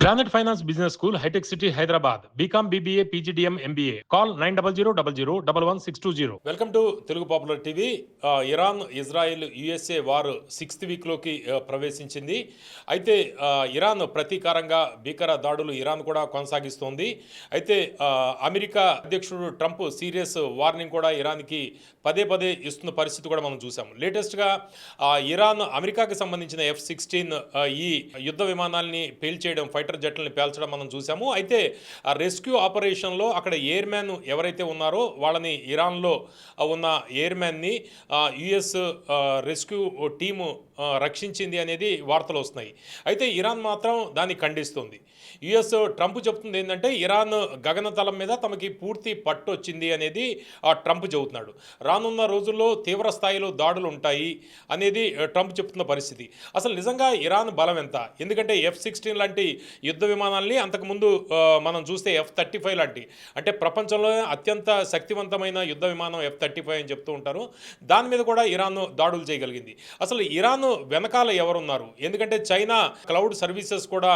Granite Finance Business School, High-Tech City, Hyderabad. BCom, BBA, PGDM, MBA. Call 9000 welcome to Telugu popular TV. Iran Israel USA war 6th వీక్లోకి ప్రవేశించింది. అయితే Iran ప్రతీకారంగా భీకర దాడులు Iran కూడా కొనసాగిస్తోంది. అయితే America అధ్యక్షుడు Trump serious warning కూడా ఇరాన్కి పదే పదే ఇస్తున్న పరిస్థితి కూడా మనం చూసాము. లేటెస్ట్గా ఇరాన్ అమెరికాకి సంబంధించిన F-16 ఈ యుద్ధ విమానాల్ని పేల్చేయడం, ఫైటర్ జెట్లని పేల్చడం మనం చూసాము. అయితే ఆ రెస్క్యూ ఆపరేషన్లో అక్కడ ఎయిర్మ్యాన్ ఎవరైతే ఉన్నారో వాళ్ళని, ఇరాన్లో ఉన్న ఎయిర్మ్యాన్ని యుఎస్ రెస్క్యూ టీము రక్షించింది అనేది వార్తలు వస్తున్నాయి. అయితే ఇరాన్ మాత్రం దాన్ని ఖండిస్తుంది. యుఎస్ ట్రంప్ చెప్తుంది ఏంటంటే ఇరాన్ గగనతలం మీద తమకి పూర్తి పట్టు వచ్చింది అనేది ట్రంప్ చెబుతున్నాడు. రానున్న రోజుల్లో తీవ్ర స్థాయిలో దాడులు ఉంటాయి అనేది ట్రంప్ చెప్తున్న పరిస్థితి. అసలు నిజంగా ఇరాన్ బలం ఎంత? ఎందుకంటే F-16 లాంటి యుద్ధ విమానాల్ని అంతకుముందు మనం చూస్తే F-35 లాంటి, అంటే ప్రపంచంలోనే అత్యంత శక్తివంతమైన యుద్ధ విమానం F-35 అని చెప్తూ ఉంటారు. దాని మీద కూడా ఇరాన్ దాడులు చేయగలిగింది. అసలు ఇరాన్ వెనకాల ఎవరున్నారు? ఎందుకంటే చైనా క్లౌడ్ సర్వీసెస్ కూడా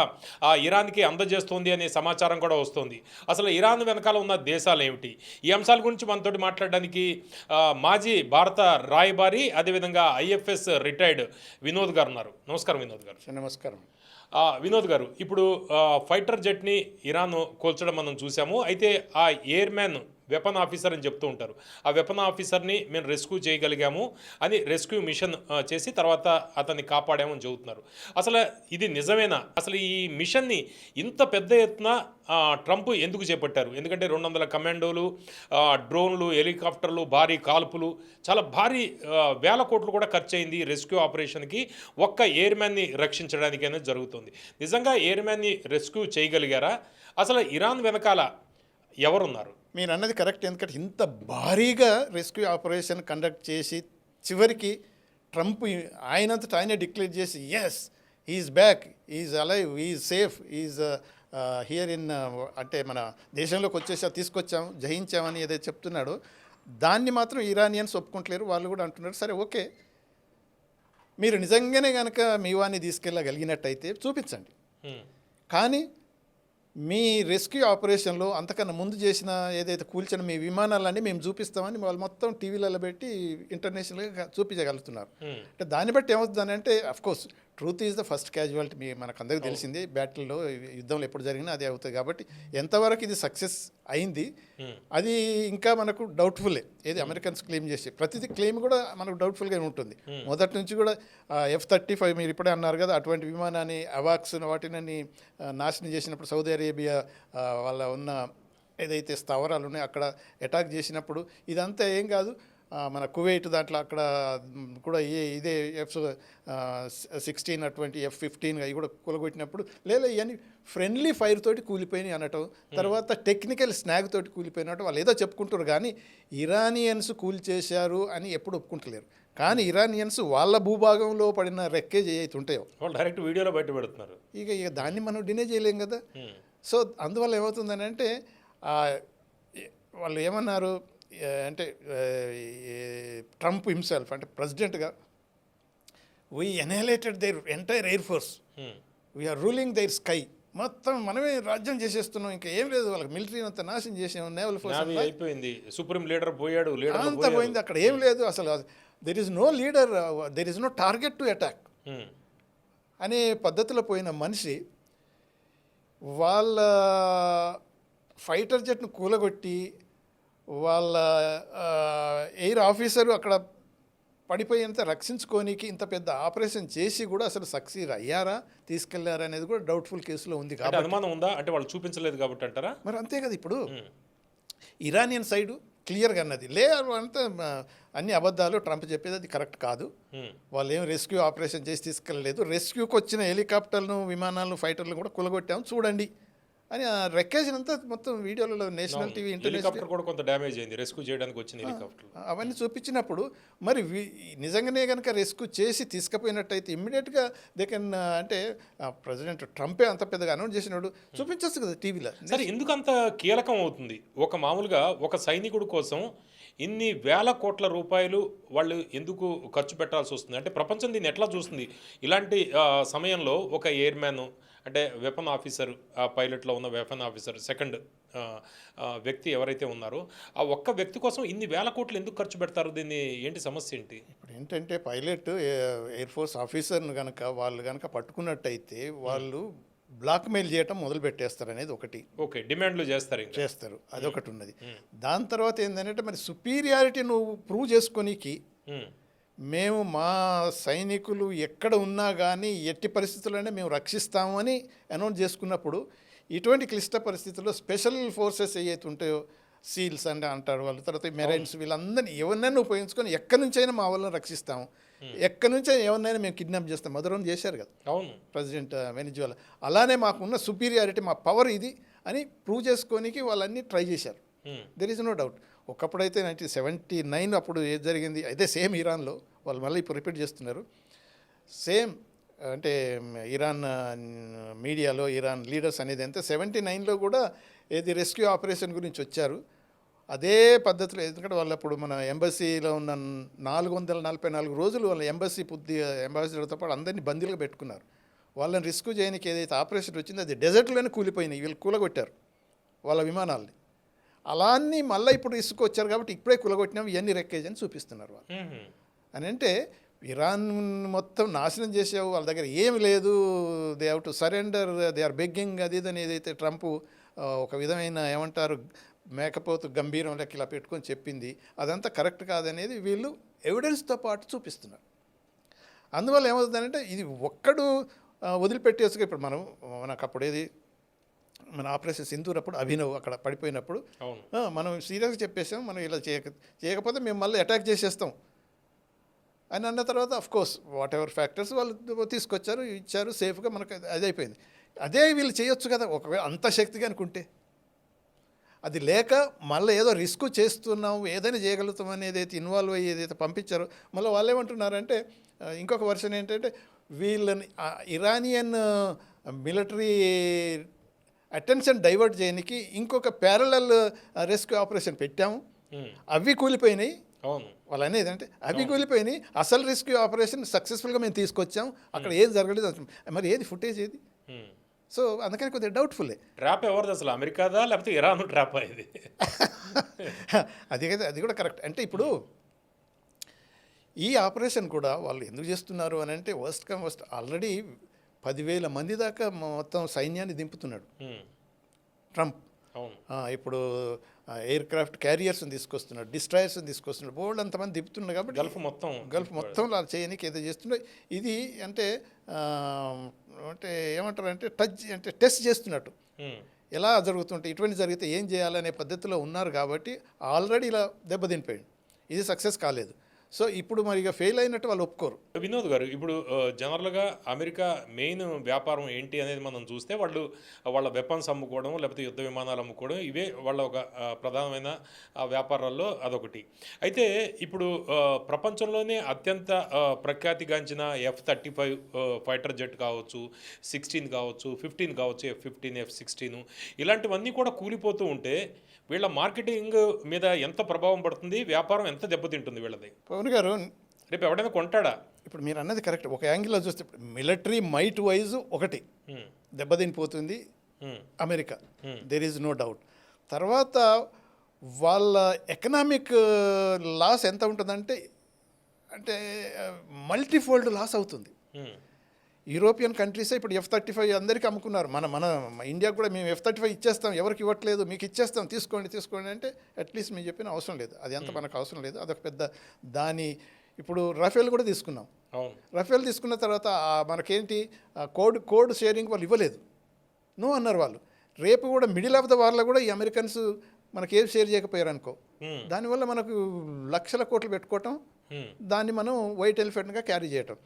ఇరాన్కి అందజేస్తుంది అనే సమాచారం కూడా వస్తుంది. అసలు ఇరాన్ వెనకాల ఉన్న దేశాలు ఏమిటి? ఈ అంశాల గురించి మనతోటి మాట్లాడడానికి మాజీ భారత రాయబారి, అదేవిధంగా IFS రిటైర్డ్ వినోద్ గారు ఉన్నారు. నమస్కారం వినోద్ గారు. నమస్కారం వినోద్ గారు, ఇప్పుడు ఫైటర్ జెట్ని ఇరాన్ కూల్చడం మనం చూసాము. అయితే ఆ ఎయిర్మ్యాన్ వెపన్ ఆఫీసర్ అని చెప్తూ ఉంటారు. ఆ వెపన్ ఆఫీసర్ని మేము రెస్క్యూ చేయగలిగాము అని రెస్క్యూ మిషన్ చేసి తర్వాత అతన్ని కాపాడామని చెబుతున్నారు. అసలు ఇది నిజమేనా? అసలు ఈ మిషన్ని ఇంత పెద్ద ఎత్తున ట్రంప్ ఎందుకు చేపట్టారు? ఎందుకంటే 200 కమాండోలు, డ్రోన్లు, హెలికాప్టర్లు, భారీ కాల్పులు, చాలా భారీ వేల కోట్లు కూడా ఖర్చు అయింది రెస్క్యూ ఆపరేషన్కి, ఒక్క ఎయిర్మ్యాన్ని రక్షించడానికి అనేది జరుగుతుంది. నిజంగా ఎయిర్మ్యాన్ని రెస్క్యూ చేయగలిగారా? అసలు ఇరాన్ వెనకాల ఎవరున్నారు? మీరు అన్నది కరెక్ట్. ఎందుకంటే ఇంత భారీగా రెస్క్యూ ఆపరేషన్ కండక్ట్ చేసి చివరికి ట్రంప్ ఆయనంతటా ఆయనే డిక్లేర్ చేసి yes is back, is alive, is safe, is here in, అంటే మన దేశంలోకి తీసుకొచ్చాము, జయించామని ఏదైతే చెప్తున్నాడో దాన్ని మాత్రం ఇరానియన్స్ ఒప్పుకుంటలేరు. వాళ్ళు కూడా అంటున్నారు సరే ఓకే, మీరు నిజంగానే కనుక మీ వాడిని తీసుకెళ్ళగలిగినట్టయితే చూపించండి, కానీ మీ రెస్క్యూ ఆపరేషన్లో అంతకన్నా ముందు చేసిన ఏదైతే కూల్చిన మీ విమానాలన్నీ మేము చూపిస్తామని వాళ్ళు మొత్తం టీవీలలో పెట్టి ఇంటర్నేషనల్గా చూపించగలుగుతున్నారు. అంటే దాన్ని బట్టి ఏమవుతుందని అంటే of course truth is the first casualty. మనకు అందరికీ తెలిసింది, బ్యాటిల్లో యుద్ధంలో ఎప్పుడు జరిగినా అదే అవుతుంది. కాబట్టి ఎంతవరకు ఇది సక్సెస్ అయింది అది ఇంకా మనకు డౌట్ఫుల్లే. ఏది అమెరికన్స్ క్లెయిమ్ చేసి ప్రతిదీ క్లెయిమ్ కూడా మనకు డౌట్ఫుల్గా ఉంటుంది. మొదటి నుంచి కూడా F-35 మీరు ఇప్పుడే అన్నారు కదా, అటువంటి విమానాన్ని అవాక్స్ వాటిని నాశనం చేసినప్పుడు సౌదీ అరేబియా వాళ్ళ ఉన్న ఏదైతే స్థావరాలు ఉన్నాయో అక్కడ అటాక్ చేసినప్పుడు ఇదంతా ఏం కాదు, మన కువైట్ దాంట్లో అక్కడ కూడా ఇదే F-16 అటువంటి F-15 అవి కూడా కూలగొట్టినప్పుడు లేదా ఇవన్నీ ఫ్రెండ్లీ ఫైర్ తోటి కూలిపోయినాయి అనటం, తర్వాత టెక్నికల్ స్నాగ్ తోటి కూలిపోయినట్టు వాళ్ళు ఏదో చెప్పుకుంటారు. కానీ ఇరానియన్స్ కూల్చేశారు అని ఎప్పుడు ఒప్పుకుంటలేరు. కానీ ఇరానియన్స్ వాళ్ళ భూభాగంలో పడిన రెక్కేజ్ ఏవైతే ఉంటాయో వాళ్ళు డైరెక్ట్ వీడియోలో బయట పెడుతున్నారు. ఇక దాన్ని మనం డినే చేయలేం కదా. సో అందువల్ల ఏమవుతుందని అంటే వాళ్ళు ఏమన్నారు అంటే ట్రంప్ హిమ్సెల్ఫ్ అంటే ప్రెసిడెంట్గా we annihilated their entire air force, we are ruling their sky, మొత్తం మనమే రాజ్యం చేసేస్తున్నాం, ఇంకా ఏం లేదు, వాళ్ళకి మిలిటరీ అంతా నాశనం చేసాం, నేవల్ ఫోర్స్ అయిపోయింది, సుప్రీం లీడర్ పోయాడు, అంతా పోయింది, అక్కడ ఏం లేదు, అసలు there is no leader, there is no target to attack అనే పద్ధతిలో పోయిన మనిషి వాళ్ళ ఫైటర్ జెట్ను కూలగొట్టి వాళ్ళ ఎయిర్ ఆఫీసరు అక్కడ పడిపోయేంత రక్షించుకోనికి ఇంత పెద్ద ఆపరేషన్ చేసి కూడా అసలు సక్సీడ్ అయ్యారా, తీసుకెళ్లారా అనేది కూడా డౌట్ఫుల్ కేసులో ఉంది. కాబట్టి అనుమానం ఉందా అంటే వాళ్ళు చూపించలేదు కాబట్టి అంటారా? మరి అంతే కదా. ఇప్పుడు ఇరానియన్ సైడు క్లియర్గా అన్నది అంతా అన్ని అబద్ధాలు, ట్రంప్ చెప్పేది అది కరెక్ట్ కాదు, వాళ్ళు ఏం రెస్క్యూ ఆపరేషన్ చేసి తీసుకెళ్ళలేదు, రెస్క్యూకి వచ్చిన హెలికాప్టర్లను, విమానాలను, ఫైటర్లు కూడా కూలగొట్టాము చూడండి అని ఆ రెక్కేజ్ అంతా మొత్తం వీడియోలలో నేషనల్ టీవీ, ఇంటర్నేషనల్ కూడా కొంత డ్యామేజ్ అయింది రెస్క్యూ చేయడానికి వచ్చిన హెలికాప్టర్, అవన్నీ చూపించినప్పుడు మరి నిజంగానే కనుక రెస్క్యూ చేసి తీసుకుపోయినట్టయితే ఇమ్మీడియట్గా దే కెన్, అంటే ప్రెసిడెంట్ ట్రంపే అంత పెద్దగా అనౌన్స్ చేసినాడు, చూపించచ్చు కదా టీవీలో. సరే, ఎందుకు అంత కీలకం అవుతుంది? ఒక మామూలుగా ఒక సైనికుడు కోసం ఇన్ని వేల కోట్ల రూపాయలు వాళ్ళు ఎందుకు ఖర్చు పెట్టాల్సి వస్తుంది? అంటే ప్రపంచం దీన్ని ఎట్లా చూస్తుంది? ఇలాంటి సమయంలో ఒక ఎయిర్మ్యాన్ అంటే వెపన్ ఆఫీసర్, ఆ పైలట్లో ఉన్న వెపన్ ఆఫీసర్ సెకండ్ వ్యక్తి ఎవరైతే ఉన్నారో ఆ ఒక్క వ్యక్తి కోసం ఇన్ని వేల కోట్లు ఎందుకు ఖర్చు పెడతారు? దీన్ని ఏంటి సమస్య ఏంటి? ఇప్పుడు ఏంటంటే పైలట్ ఎయిర్ ఫోర్స్ ఆఫీసర్ను కనుక వాళ్ళు కనుక పట్టుకున్నట్టయితే వాళ్ళు బ్లాక్మెయిల్ చేయటం మొదలు పెట్టేస్తారు అనేది ఒకటి ఓకే, డిమాండ్లు చేస్తారు ఇంకా. చేస్తారు, అదొకటి ఉన్నది. దాని తర్వాత ఏంటంటే మరి సుపీరియారిటీ నువ్వు ప్రూవ్ చేసుకోనీకి ఉమ్, మేము మా సైనికులు ఎక్కడ ఉన్నా కానీ ఎట్టి పరిస్థితుల్లోనే మేము రక్షిస్తాము అని అనౌన్స్ చేసుకున్నప్పుడు ఇటువంటి క్లిష్ట పరిస్థితుల్లో స్పెషల్ ఫోర్సెస్ ఏవైతే ఉంటాయో సీల్స్ అంటే అంటారు వాళ్ళు, తర్వాత మెరైన్స్, వీళ్ళందరినీ ఎవరినైనా ఉపయోగించుకొని ఎక్కడి నుంచైనా మా వాళ్ళని రక్షిస్తాము, ఎక్కడి నుంచైనా ఎవరినైనా మేము కిడ్నాప్ చేస్తాం. మధురం చేశారు కదా అవును. President Venezuela. అలానే మాకున్న సుపీరియారిటీ, మా పవర్ ఇది అని ప్రూవ్ చేసుకోనికి వాళ్ళన్నీ ట్రై చేశారు. There is no doubt. ఒకప్పుడైతే 1979 అప్పుడు ఏది జరిగింది అయితే సేమ్ ఇరాన్లో వాళ్ళు మళ్ళీ ఇప్పుడు రిపీట్ చేస్తున్నారు. సేమ్ అంటే ఇరాన్ మీడియాలో ఇరాన్ లీడర్స్ అనేది అంతే 79లో కూడా ఏది రెస్క్యూ ఆపరేషన్ గురించి వచ్చారు. అదే పద్ధతిలో, ఎందుకంటే వాళ్ళు అప్పుడు మన ఎంబసీలో ఉన్న 444 రోజులు వాళ్ళ అంబాసిడర్తో పాటు అందరినీ బందీలుగా పెట్టుకున్నారు. వాళ్ళని రెస్క్యూ చేయడానికి ఏదైతే ఆపరేషన్ వచ్చిందో అది డెజర్ట్లోనే కూలిపోయినాయి, వీళ్ళు కూలగొట్టారు వాళ్ళ విమానాల్ని. అలాన్ని మళ్ళీ ఇప్పుడు ఇసుకొచ్చారు కాబట్టి ఇప్పుడే కూలగొట్టినాం, ఇవన్నీ రెక్కేజ్ అని చూపిస్తున్నారు వాళ్ళు. అని అంటే ఇరాన్ మొత్తం నాశనం చేసావు, వాళ్ళ దగ్గర ఏమి లేదు, they have to surrender, they are begging, అది ఇదని ఏదైతే ట్రంప్ ఒక విధమైన ఏమంటారు మేకపోతు గంభీరం లెక్క ఇలా పెట్టుకొని చెప్పింది, అదంతా కరెక్ట్ కాదనేది వీళ్ళు ఎవిడెన్స్తో పాటు చూపిస్తున్నారు. అందువల్ల ఏమవుతుందంటే ఇది ఒక్కడు వదిలిపెట్టేసుగా ఇప్పుడు మనకు అప్పుడు ఏది మన ఆపరేషన్ సింధూర్ అప్పుడు అభినవ్ అక్కడ పడిపోయినప్పుడు మనం సీరియస్గా చెప్పేసాం, మనం ఇలా చేయకపోతే మేము మళ్ళీ అటాక్ చేసేస్తాం అని అన్న తర్వాత కోర్స్ వాట్ ఎవర్ ఫ్యాక్టర్స్ వాళ్ళు తీసుకొచ్చారు, ఇచ్చారు, సేఫ్గా మనకు అది అయిపోయింది. అదే వీళ్ళు చేయొచ్చు కదా ఒకవేళ అంత శక్తిగా అనుకుంటే. అది లేక మళ్ళీ ఏదో రిస్క్ చేస్తున్నాం, ఏదైనా చేయగలుగుతాం అనేది అయితే ఇన్వాల్వ్ అయ్యి ఏదైతే పంపించారో మళ్ళీ వాళ్ళు ఏమంటున్నారంటే ఇంకొక వర్షన్ ఏంటంటే వీళ్ళని ఇరానియన్ మిలిటరీ అటెన్షన్ డైవర్ట్ చేయడానికి ఇంకొక ప్యారలల్ రెస్క్యూ ఆపరేషన్ పెట్టాము, అవి కూలిపోయినాయి. వాళ్ళు అనేది అంటే అవి కూలిపోయినాయి, అసలు రెస్క్యూ ఆపరేషన్ సక్సెస్ఫుల్గా మేము తీసుకొచ్చాం, అక్కడ ఏది జరగలేదు. మరి ఏది ఫుటేజ్ ఏది? సో అందుకని కొద్దిగా డౌట్ఫుల్లే. ట్రాప్ ఎవరిది అసలు, అమెరికాదా లేకపోతే ఇరాన్ ట్రాప్ అయ్యేది? అది కదా, అది కూడా కరెక్ట్. అంటే ఇప్పుడు ఈ ఆపరేషన్ కూడా వాళ్ళు ఎందుకు చేస్తున్నారు అని అంటే వర్స్ట్ కమ్ వర్స్ట్ ఆల్రెడీ 10,000 మంది దాకా మొత్తం సైన్యాన్ని దింపుతున్నాడు ట్రంప్. ఇప్పుడు ఎయిర్ క్రాఫ్ట్ క్యారియర్స్ని తీసుకొస్తున్నాడు, డిస్ట్రాయర్స్ని తీసుకొస్తున్నాడు, బోల్డ్ అంతమంది దింపుతున్నాడు కాబట్టి గల్ఫ్ మొత్తం అలా చేయడానికి ఏదో చేస్తున్నాడు. ఇది అంటే అంటే ఏమంటారు అంటే టెస్ట్ చేస్తున్నట్టు ఎలా జరుగుతుంటే ఇటువంటి జరిగితే ఏం చేయాలనే పద్ధతిలో ఉన్నారు కాబట్టి ఆల్రెడీ ఇలా దెబ్బతినిపోయాడు. ఇది సక్సెస్ కాలేదు. సో ఇప్పుడు మరి ఇక ఫెయిల్ అయినట్టు వాళ్ళు ఒప్పుకోరు. వినోద్ గారు, ఇప్పుడు జనరల్గా అమెరికా మెయిన్ వ్యాపారం ఏంటి అనేది మనం చూస్తే వాళ్ళ వెపన్స్ అమ్ముకోవడం లేకపోతే యుద్ధ విమానాలు అమ్ముకోవడం, ఇవే వాళ్ళ ఒక ప్రధానమైన వ్యాపారాల్లో అదొకటి. అయితే ఇప్పుడు ప్రపంచంలోనే అత్యంత ప్రఖ్యాతిగాంచిన F-35 ఫైటర్ జెట్ కావచ్చు, 16 కావచ్చు, 15 కావచ్చు, F-15, F-16 ఇలాంటివన్నీ కూడా కూలిపోతూ ఉంటే వీళ్ళ మార్కెటింగ్ మీద ఎంత ప్రభావం పడుతుంది, వ్యాపారం ఎంత దెబ్బతింటుంది వీళ్ళది? పవన్ గారు, రేపు ఎవడైనా కొంటాడా? ఇప్పుడు మీరు అన్నది కరెక్ట్. ఒక యాంగిల్లో చూస్తే మిలిటరీ మైట్ వైజ్ ఒకటి దెబ్బతినిపోతుంది America, there is no doubt. తర్వాత వాళ్ళ ఎకనామిక్ లాస్ ఎంత ఉంటుందంటే అంటే మల్టీఫోల్డ్ లాస్ అవుతుంది. యూరోపియన్ కంట్రీసే ఇప్పుడు F-35 అందరికీ అమ్ముకున్నారు. మన ఇండియా కూడా మేము F-35 ఇచ్చేస్తాం, ఎవరికి ఇవ్వట్లేదు, మీకు ఇచ్చేస్తాం, తీసుకోండి అంటే అట్లీస్ట్ మేము చెప్పిన అవసరం లేదు, అది అంత మనకు అవసరం లేదు. అదొక పెద్ద దాని. ఇప్పుడు రఫేల్ కూడా తీసుకున్నాం. రఫేల్ తీసుకున్న తర్వాత మనకేంటి కోడ్ షేరింగ్ వాళ్ళు ఇవ్వలేదు, నో అన్నారు వాళ్ళు. రేపు కూడా మిడిల్ ఆఫ్ ద వార్లో కూడా ఈ అమెరికన్స్ మనకి ఏం షేర్ చేయకపోయారు అనుకో, దానివల్ల మనకు లక్షల కోట్లు పెట్టుకోవటం, దాన్ని మనం వైట్ ఎలిఫెంట్గా క్యారీ చేయటం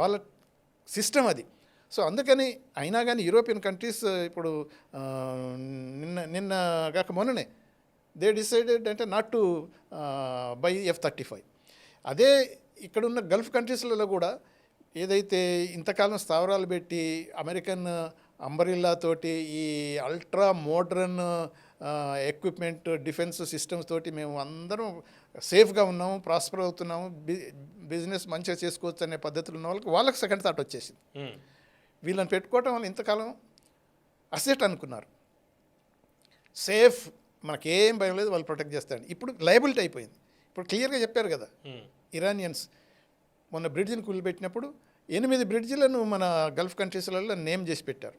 వాళ్ళ సిస్టమ్ అది. సో అందుకని అయినా కానీ యూరోపియన్ కంట్రీస్ ఇప్పుడు నిన్న కాక మొన్ననే దే డిసైడెడ్ అంటే నాట్ టు బై F-35. అదే ఇక్కడున్న గల్ఫ్ కంట్రీస్లలో కూడా ఏదైతే ఇంతకాలం స్థావరాలు పెట్టి అమెరికన్ అంబరిల్లా తోటి ఈ ultra modern equipment defence systems తోటి మేము అందరం సేఫ్గా ఉన్నాము, ప్రాస్పర్ అవుతున్నాము, బిజినెస్ మంచిగా చేసుకోవచ్చు అనే పద్ధతులు ఉన్న వాళ్ళకి సెకండ్ థాట్ వచ్చేసింది. వీళ్ళని పెట్టుకోవటం వల్ల ఇంతకాలం అసెట్ అనుకున్నారు. సేఫ్, మనకేం భయం లేదు, వాళ్ళు ప్రొటెక్ట్ చేస్తారని. ఇప్పుడు లయబిలిటీ అయిపోయింది. ఇప్పుడు క్లియర్గా చెప్పారు కదా ఇరానియన్స్. మొన్న బ్రిడ్జిని కూలిపెట్టినప్పుడు 8 బ్రిడ్జిలను మన గల్ఫ్ కంట్రీస్లలో నేమ్ చేసి పెట్టారు.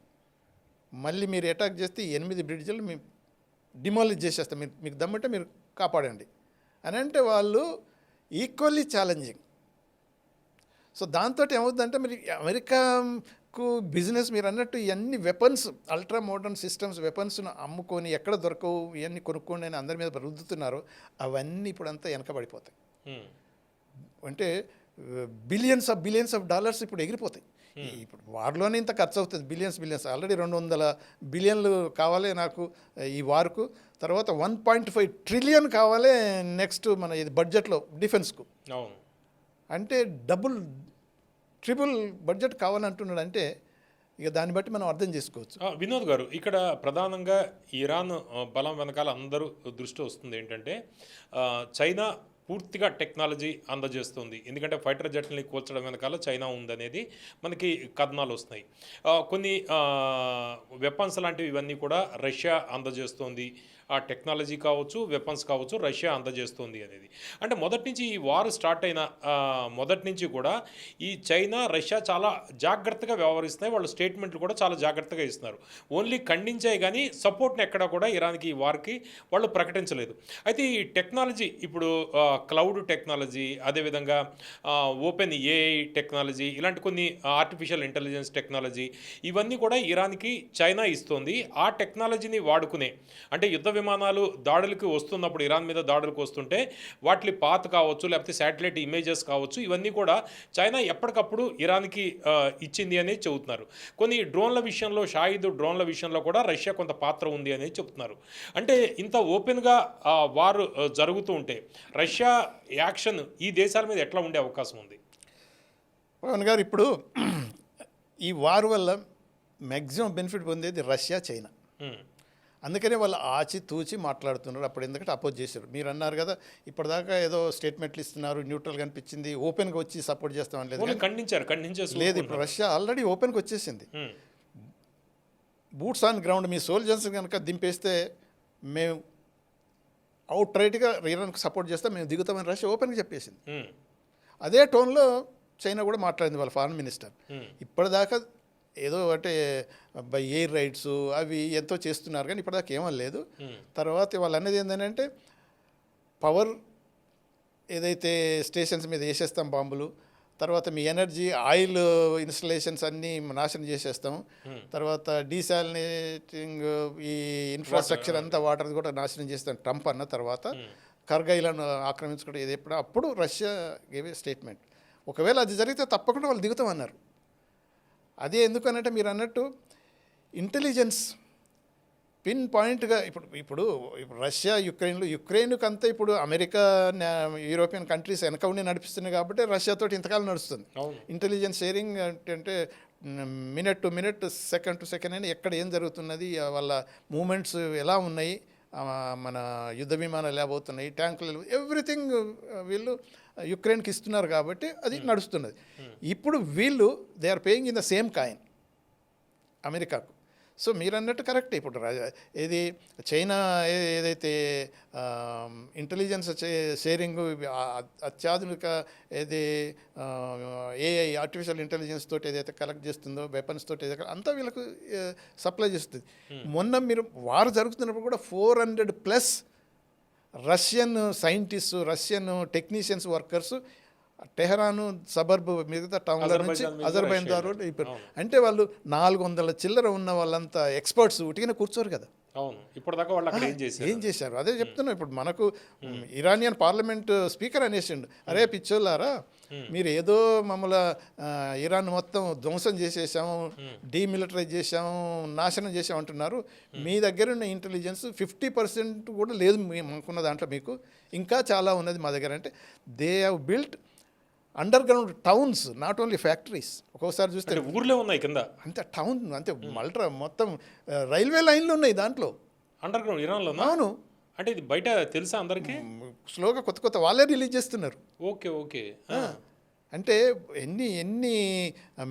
మళ్ళీ మీరు అటాక్ చేస్తే 8 బ్రిడ్జిలు మేము డిమాలిష్ చేసేస్తాం, మీకు దమ్మంటే మీరు కాపాడండి అని అంటే వాళ్ళు ఈక్వల్లీ ఛాలెంజింగ్. సో దాంతో ఏమవుతుందంటే మరి అమెరికాకు బిజినెస్ మీరు అన్నట్టు ఇవన్నీ వెపన్స్, అల్ట్రా మోడర్న్ సిస్టమ్స్ వెపన్స్ను అమ్ముకొని ఎక్కడ దొరకవు ఇవన్నీ కొనుక్కోండి అని అందరి మీద రుద్దుతున్నారు. అవన్నీ ఇప్పుడు అంతా వెనకబడిపోతాయి. అంటే బిలియన్స్ ఆఫ్ డాలర్స్ ఇప్పుడు ఎగిరిపోతాయి. ఇప్పుడు వార్లోనే ఇంత ఖర్చు అవుతుంది, బిలియన్స్. ఆల్రెడీ 200 బిలియన్లు కావాలి నాకు ఈ వార్కు. తర్వాత 1.5 ట్రిలియన్ కావాలి నెక్స్ట్ మన ఇది బడ్జెట్లో డిఫెన్స్కు. అంటే ట్రిపుల్ బడ్జెట్ కావాలంటున్నాడు. అంటే ఇక దాన్ని బట్టి మనం అర్థం చేసుకోవచ్చు. వినోద్ గారు, ఇక్కడ ప్రధానంగా ఇరాన్ బలం వెనకాల అందరూ దృష్టి వస్తుంది ఏంటంటే చైనా పూర్తిగా టెక్నాలజీ అందజేస్తుంది. ఎందుకంటే ఫైటర్ జెట్ని కూల్చడం వెనకాల చైనా ఉందనేది మనకి కథనాలు వస్తున్నాయి. కొన్ని వెపన్స్ లాంటివి ఇవన్నీ కూడా రష్యా అందజేస్తుంది. ఆ టెక్నాలజీ కావచ్చు, వెపన్స్ కావచ్చు, రష్యా అందజేస్తుంది అనేది. అంటే మొదటి నుంచి ఈ వార్ స్టార్ట్ అయిన మొదటి నుంచి కూడా ఈ చైనా రష్యా చాలా జాగ్రత్తగా వ్యవహరిస్తున్నాయి. వాళ్ళు స్టేట్మెంట్లు కూడా చాలా జాగ్రత్తగా ఇస్తున్నారు. ఓన్లీ ఖండించాయి కానీ సపోర్ట్ని ఎక్కడా కూడా ఇరాన్కి ఈ వార్కి వాళ్ళు ప్రకటించలేదు. అయితే ఈ టెక్నాలజీ ఇప్పుడు క్లౌడ్ టెక్నాలజీ, అదేవిధంగా ఓపెన్ ఏఐ టెక్నాలజీ, ఇలాంటి కొన్ని ఆర్టిఫిషియల్ ఇంటెలిజెన్స్ టెక్నాలజీ, ఇవన్నీ కూడా ఇరాన్కి చైనా ఇస్తుంది. ఆ టెక్నాలజీని వాడుకునే, అంటే యుద్ధ విమానాలు దాడులకు వస్తున్నప్పుడు, ఇరాన్ మీద దాడులకు వస్తుంటే వాటి పాత్ కావచ్చు, లేకపోతే శాటిలైట్ ఇమేజెస్ కావచ్చు, ఇవన్నీ కూడా చైనా ఎప్పటికప్పుడు ఇరాన్కి ఇచ్చింది అనేది చెబుతున్నారు. కొన్ని డ్రోన్ల విషయంలో, షాయిద్ డ్రోన్ల విషయంలో కూడా రష్యా కొంత పాత్ర ఉంది అనేది చెప్తున్నారు. అంటే ఇంత ఓపెన్గా వారు జరుగుతూ ఉంటే రష్యా యాక్షన్ ఈ దేశాల మీద ఎట్లా ఉండే అవకాశం ఉంది? పవన్ గారు, ఇప్పుడు ఈ వార్ వల్ల మ్యాక్సిమం బెనిఫిట్ పొందేది రష్యా, చైనా. అందుకనే వాళ్ళు ఆచితూచి మాట్లాడుతున్నారు. అప్పుడు ఎందుకంటే అపోజ్ చేశారు. మీరు అన్నారు కదా, ఇప్పటిదాకా ఏదో స్టేట్మెంట్లు ఇస్తున్నారు, న్యూట్రల్గా అనిపించింది, ఓపెన్గా వచ్చి సపోర్ట్ చేస్తామని లేదు. లేదు, ఇప్పుడు రష్యా ఆల్రెడీ ఓపెన్గా వచ్చేసింది. Boots on ground me soldiers కనుక దింపేస్తే మేము అవుట్ రైట్గా ఇరాన్కి సపోర్ట్ చేస్తాం, మేము దిగుతామని రష్యా ఓపెన్గా చెప్పేసింది. అదే టోన్లో చైనా కూడా మాట్లాడింది వాళ్ళ ఫారెన్ మినిస్టర్. ఇప్పటిదాకా ఏదో అంటే బై ఎయిర్ రైడ్స్ అవి ఎంతో చేస్తున్నారు కానీ ఇప్పటిదాకా ఏమని లేదు. తర్వాత వాళ్ళు అనేది ఏంటంటే పవర్ ఏదైతే స్టేషన్స్ మీద వేసేస్తాం బాంబులు, తర్వాత మీ ఎనర్జీ ఆయిల్ ఇన్స్టలేషన్స్ అన్నీ నాశనం చేసేస్తాం, తర్వాత డీసాలినేటింగ్ ఈ ఇన్ఫ్రాస్ట్రక్చర్ అంతా వాటర్ కూడా నాశనం చేస్తాం ట్రంప్ అన్న తర్వాత కర్గైలను ఆక్రమించుకోవడం ఇది ఎప్పుడు అప్పుడు రష్యా గేవే స్టేట్మెంట్. ఒకవేళ అది జరిగితే తప్పకుండా వాళ్ళు దిగుతామన్నారు. అదే ఎందుకనంటే మీరు అన్నట్టు ఇంటెలిజెన్స్ పిన్ పాయింట్గా ఇప్పుడు రష్యా యుక్రెయిన్కి అంతా ఇప్పుడు అమెరికా యూరోపియన్ కంట్రీస్ వెనక ఉండి నడిపిస్తున్నాయి కాబట్టి రష్యాతో ఇంతకాలం నడుస్తుంది. ఇంటెలిజెన్స్ షేరింగ్ అంటే minute to minute, second to second అని ఎక్కడ ఏం జరుగుతున్నది, వాళ్ళ మూమెంట్స్ ఎలా ఉన్నాయి, మన యుద్ధ విమానాలు ఎలా పోతున్నాయి, ట్యాంకులు, ఎవ్రీథింగ్ వీళ్ళు యుక్రెయిన్కి ఇస్తున్నారు కాబట్టి అది నడుస్తున్నది. ఇప్పుడు వీళ్ళు they are paying in the same coin అమెరికాకు. సో మీరు అన్నట్టు కరెక్ట్. ఇప్పుడు ఏది చైనా ఏదైతే ఇంటెలిజెన్స్ షేరింగ్ అత్యాధునిక ఏది ఏఐ ఆర్టిఫిషియల్ ఇంటెలిజెన్స్ తోటి ఏదైతే కలెక్ట్ చేస్తుందో, వెపన్స్ తోటి ఏదైతే అంతా వీళ్ళకు సప్లై చేస్తుంది. మొన్న మీరు వార్ జరుగుతున్నప్పుడు కూడా 400+ Russian scientist, Russian technicians, workers Tehran suburb మిగతా టౌన్ల నుంచి అజర్బైజాన్ దారు అంటే వాళ్ళు 400 చిల్లర ఉన్న వాళ్ళంతా ఎక్స్పర్ట్స్ ఉటికిన కూర్చోరు కదా. ఏం చేశారు అదే చెప్తున్నాం. ఇప్పుడు మనకు ఇరానియన్ పార్లమెంట్ స్పీకర్ అనేసిండు, అరే పిచ్చోళ్ళారా మీరు ఏదో మమ్మల్ని ఇరాన్ మొత్తం ధ్వంసం చేసేసాము, డీమిలిటరైజ్ చేసాము, నాశనం చేసాము అంటున్నారు. మీ దగ్గర ఉన్న ఇంటెలిజెన్స్ 50% కూడా లేదు మాకున్న దాంట్లో, మీకు ఇంకా చాలా ఉన్నది మా దగ్గర. అంటే they have built under ground towns, not only factories. ఒక్కోసారి చూస్తే ఊర్లే ఉన్నాయి కింద, అంతే టౌన్ అంతే మల్ట్రా మొత్తం రైల్వే లైన్లు ఉన్నాయి దాంట్లో అండర్ గ్రౌండ్ ఇరాన్లో. అవును, అంటే ఇది బయట తెలుసా అందరికీ, స్లోగా కొత్త వాళ్ళే రిలీజ్ చేస్తున్నారు. ఓకే అంటే ఎన్ని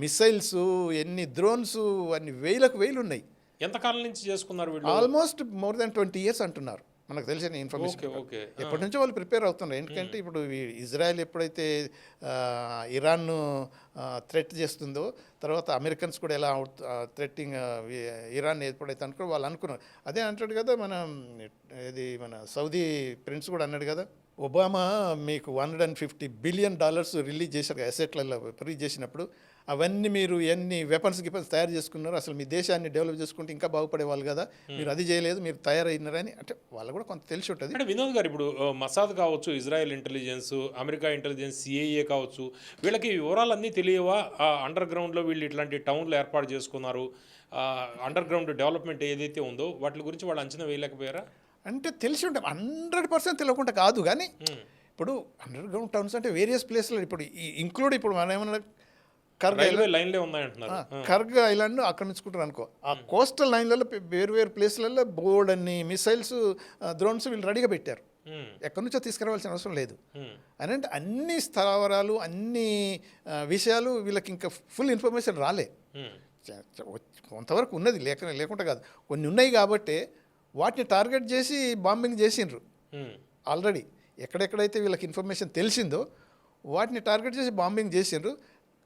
మిసైల్స్, ఎన్ని డ్రోన్స్, అన్ని వేలకు వేలు ఉన్నాయి. ఎంతకాలం నుంచి చేసుకున్నారు వీళ్ళు? ఆల్మోస్ట్ మోర్ దాన్ 20 years అంటున్నారు మనకు తెలిసిన ఇన్ఫర్మేషన్. ఓకే ఓకే ఎప్పటి నుంచో వాళ్ళు ప్రిపేర్ అవుతున్నారు. ఎందుకంటే ఇప్పుడు ఇజ్రాయెల్ ఎప్పుడైతే ఇరాన్ను థ్రెట్ చేస్తుందో, తర్వాత అమెరికన్స్ కూడా ఎలా థ్రెట్టింగ్ ఇరాన్ ఎప్పుడైతే అనుకున్నారో వాళ్ళు అనుకున్నారు. అదే అంటాడు కదా మన సౌదీ ప్రిన్స్ కూడా అన్నాడు కదా, ఒబామా మీకు $150 billion రిలీజ్ చేశారు అసెట్లలో రిలీజ్ చేసినప్పుడు, అవన్నీ మీరు ఎన్ని వెపన్స్ తయారు చేసుకున్నారు, అసలు మీ దేశాన్ని డెవలప్ చేసుకుంటే ఇంకా బాగుపడేవాళ్ళు కదా, మీరు అది చేయలేదు, మీరు తయారైనారని. అంటే వాళ్ళు కూడా కొంత తెలిసి ఉంటుంది. అంటే వినోద్ గారు, ఇప్పుడు మసాద్ కావచ్చు, Israel intelligence, America intelligence, CIA కావచ్చు, వీళ్ళకి వివరాలన్నీ తెలియవా? అండర్ గ్రౌండ్లో వీళ్ళు ఇట్లాంటి టౌన్లు ఏర్పాటు చేసుకున్నారు, అండర్ గ్రౌండ్ డెవలప్మెంట్ ఏదైతే ఉందో వాటి గురించి వాళ్ళు అంచనా వేయలేకపోయారా? అంటే తెలిసి ఉంటాం, 100% తెలియకుండా కాదు. కానీ ఇప్పుడు అండర్ గ్రౌండ్ టౌన్స్ అంటే వేరియస్ ప్లేస్లో ఇప్పుడు ఇంక్లూడ్ ఇప్పుడు మనం ఏమన్నా కర్గ్ రైల్వే లైన్లే ఉన్నాయంటున్నారు. కర్గ్ ఐలాండ్ అక్కడ నుంచుకుంటారు అనుకో, ఆ కోస్టల్ లైన్లలో వేరు ప్లేస్లలో బోర్డ్ అన్ని మిసైల్స్, డ్రోన్స్ వీళ్ళు రెడీగా పెట్టారు. ఎక్కడి నుంచో తీసుకురావాల్సిన అవసరం లేదు. అని అంటే అన్ని స్థావరాలు, అన్ని విషయాలు వీళ్ళకి ఇంకా ఫుల్ ఇన్ఫర్మేషన్ రాలే. కొంతవరకు ఉన్నది, లేకుండా కాదు, కొన్ని ఉన్నాయి కాబట్టి వాటిని టార్గెట్ చేసి బాంబింగ్ చేసిండ్రు ఆల్రెడీ. ఎక్కడెక్కడైతే వీళ్ళకి ఇన్ఫర్మేషన్ తెలిసిందో వాటిని టార్గెట్ చేసి బాంబింగ్ చేసిండ్రు.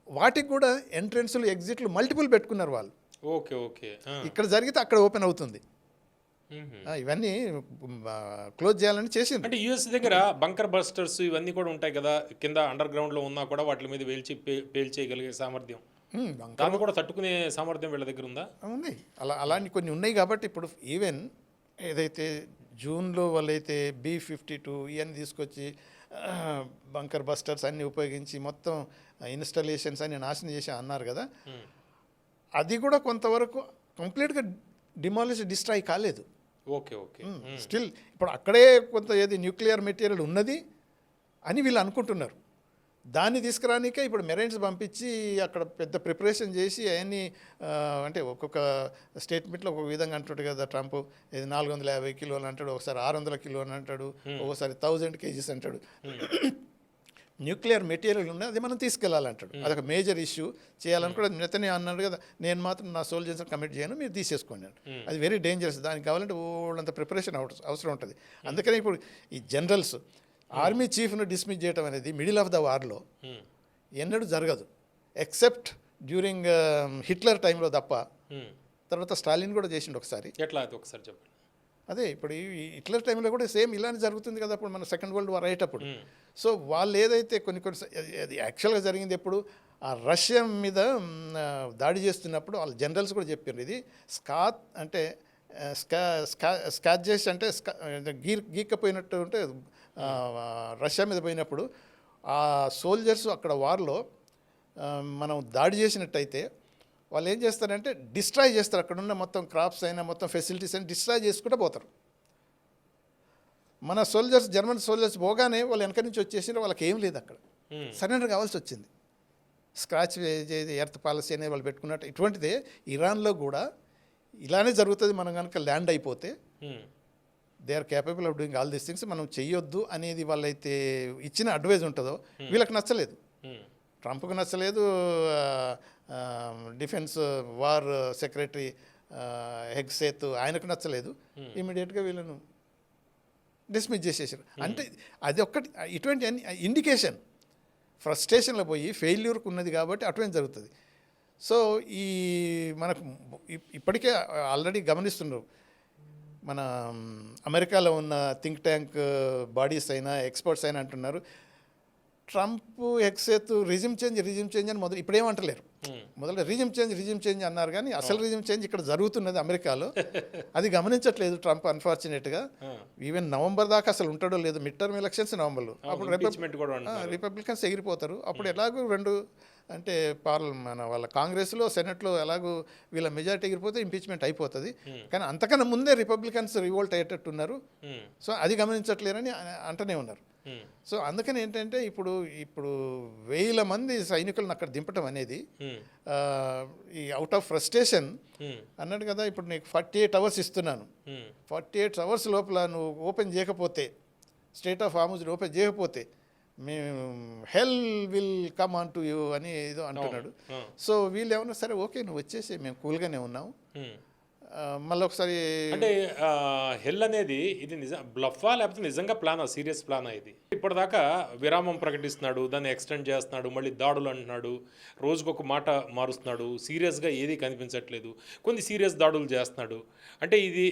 వాటికి కూడా ఎంట్రెన్స్లు, ఎగ్జిట్లు మల్టిపుల్ పెట్టుకున్నారు వాళ్ళు. ఓకే ఓకే ఇక్కడ జరిగితే అక్కడ ఓపెన్ అవుతుంది. ఇవన్నీ క్లోజ్ చేయాలని చేసిండ్రు. అంటే యూఎస్ దగ్గర బంకర్ బస్టర్స్ ఇవన్నీ కూడా ఉంటాయి కదా, కింద అండర్ గ్రౌండ్లో ఉన్నా కూడా వాటి మీద పేల్చేయగలిగే సామర్థ్యం, దాన్ని కూడా తట్టుకునే సామర్థ్యం వీళ్ళ దగ్గర ఉందా? ఉన్నాయి, అలాంటి కొన్ని ఉన్నాయి. కాబట్టి ఇప్పుడు ఈవెన్ ఏదైతే జూన్లో వాళ్ళైతే B-52 ఇవన్నీ తీసుకొచ్చి బంకర్ బస్టర్స్ అన్నీ ఉపయోగించి మొత్తం ఇన్స్టాలేషన్స్ అన్ని నాశనం చేసి అన్నారు కదా, అది కూడా కొంతవరకు కంప్లీట్గా డిస్ట్రాయ్ కాలేదు. ఓకే ఓకే స్టిల్ ఇప్పుడు అక్కడే కొంత ఏది న్యూక్లియర్ మెటీరియల్ ఉన్నది అని వీళ్ళు అనుకుంటున్నారు. దాన్ని తీసుకురానికే ఇప్పుడు మెరైన్స్ పంపించి అక్కడ పెద్ద ప్రిపరేషన్ చేసి అవన్నీ, అంటే ఒక్కొక్క స్టేట్మెంట్లో ఒక్కొక్క విధంగా అంటాడు కదా ట్రంప్. ఇది 450 కిలోలు అంటాడు, ఒకసారి 600 కిలోలు అంటాడు, ఒకసారి 1000 kgs అంటాడు. న్యూక్లియర్ మెటీరియల్ ఉన్నది, అది మనం తీసుకెళ్లాలంటాడు. అదొక మేజర్ ఇష్యూ. చేయాలని కూడా నెతనే అన్నాడు కదా, నేను మాత్రం నా సోల్జర్స్ కమిట్ చేయను, మీరు తీసేసుకోండి. అది వెరీ డేంజరస్. దానికి కావాలంటే ఓళ్ళంత ప్రిపరేషన్ అవసరం ఉంటుంది. అందుకని ఇప్పుడు ఈ జనరల్స్ ఆర్మీ చీఫ్ను డిస్మిస్ చేయడం అనేది మిడిల్ ఆఫ్ ద వార్లో ఎన్నడూ జరగదు, ఎక్సెప్ట్ డ్యూరింగ్ హిట్లర్ టైంలో తప్ప. తర్వాత స్టాలిన్ కూడా చేసిండు ఒకసారి. ఎట్లా అయితే ఒకసారి చెప్పండి. అదే ఇప్పుడు ఈ హిట్లర్ టైంలో కూడా సేమ్ ఇలానే జరుగుతుంది కదా, అప్పుడు మన సెకండ్ వరల్డ్ వార్ అయ్యేటప్పుడు. సో వాళ్ళు ఏదైతే కొన్ని అది యాక్చువల్గా జరిగింది ఎప్పుడు, ఆ రష్యా మీద దాడి చేస్తున్నప్పుడు వాళ్ళ జనరల్స్ కూడా చెప్పారు, ఇది స్కాచెస్ అంటే గీక్కపోయినట్టు ఉంటే రష్యా మీద పోయినప్పుడు ఆ సోల్జర్స్ అక్కడ వార్లో మనం దాడి చేసినట్టయితే వాళ్ళు ఏం చేస్తారంటే డిస్ట్రాయ్ చేస్తారు. అక్కడ ఉన్న మొత్తం క్రాప్స్ అయినా మొత్తం ఫెసిలిటీస్ అయినా డిస్ట్రాయ్ చేసుకుంటూ పోతారు. మన సోల్జర్స్, జర్మన్ సోల్జర్స్ పోగానే వాళ్ళు వెనక నుంచి వచ్చేసి వాళ్ళకి ఏం లేదు, అక్కడ సరెండర్ కావాల్సి వచ్చింది. స్క్రాచ్ ఎర్త్ పాలసీ అనేది వాళ్ళు పెట్టుకున్నట్టు. ఇటువంటిదే ఇరాన్లో కూడా ఇలానే జరుగుతుంది. మనం కనుక ల్యాండ్ అయిపోతే they are capable of doing all these things. మనం చెయ్యొద్దు అనేది వాళ్ళైతే ఇచ్చిన అడ్వైజ్ ఉంటుందో వీళ్ళకి నచ్చలేదు, ట్రంప్కి నచ్చలేదు, డిఫెన్స్ వార్ సెక్రటరీ హెగ్సేత్ ఆయనకు నచ్చలేదు. ఇమీడియట్గా వీళ్ళను డిస్మిస్ చేసేసారు. అంటే అది ఒక్కటి ఇటువంటి ఇండికేషన్ ఫ్రస్ట్రేషన్లో పోయి ఫెయిల్యూర్కి ఉన్నది కాబట్టి అటువంటి జరుగుతుంది. సో ఈ మనకు ఇప్పటికే ఆల్రెడీ గమనిస్తున్నారు, మన అమెరికాలో ఉన్న థింక్ ట్యాంక్ బాడీస్ అయినా ఎక్స్పర్ట్స్ అయినా అంటున్నారు, ట్రంప్ హెగ్సేత్ రిజిమ్ చేంజ్ అని ఇప్పుడేమంటలేరు. మొదలు రిజిమ్ చేంజ్ అన్నారు, కానీ అసలు రిజిమ్ చేంజ్ ఇక్కడ జరుగుతున్నది అమెరికాలో. అది గమనించట్లేదు ట్రంప్ అన్ఫార్చునేట్గా. ఈవెన్ నవంబర్ దాకా అసలు ఉంటాడో లేదు, మిడ్ టర్మ్ ఎలక్షన్స్ నవంబర్లో. అప్పుడు రిపబ్లికన్స్ ఎగిరిపోతారు. అప్పుడు ఎలాగో రెండు అంటే వాళ్ళ కాంగ్రెస్లో సెనెట్లో ఎలాగో వీళ్ళ మెజారిటీ ఎగిరిపోతే ఇంపీచ్మెంట్ అయిపోతుంది. కానీ అంతకన్నా ముందే రిపబ్లికన్స్ రివోల్ట్ అయ్యేటట్టున్నారు. సో అది గమనించట్లేరని అంటూనే ఉన్నారు. సో అందుకని ఏంటంటే ఇప్పుడు 1000 మంది సైనికులను అక్కడ దింపటం అనేది ఈ అవుట్ ఆఫ్ ఫ్రస్ట్రేషన్ అన్నాడు కదా. ఇప్పుడు నీకు 48 hours ఇస్తున్నాను, 48 hours లోపల నువ్వు ఓపెన్ చేయకపోతే, స్టేట్ ఆఫ్ హార్మజ్ ఓపెన్ చేయకపోతే మేము హెల్ will come on to you అని ఏదో అంటున్నాడు. సో వీళ్ళు ఏమన్నా సరే ఓకే నువ్వు వచ్చేసి మేము కూల్గానే ఉన్నాము, మళ్ళీ ఒకసారి అంటే హెల్ అనేది ఇది నిజం బ్లఫా లేకపోతే నిజంగా ప్లానా, సీరియస్ ప్లానా ఇది? ఇప్పటిదాకా విరామం ప్రకటిస్తున్నాడు, దాన్ని ఎక్స్టెండ్ చేస్తున్నాడు, మళ్ళీ దాడులు అంటున్నాడు, రోజుకొక మాట మారుస్తున్నాడు, సీరియస్గా ఏది కనిపించట్లేదు, కొన్ని సీరియస్ దాడులు చేస్తున్నాడు. అంటే ఇది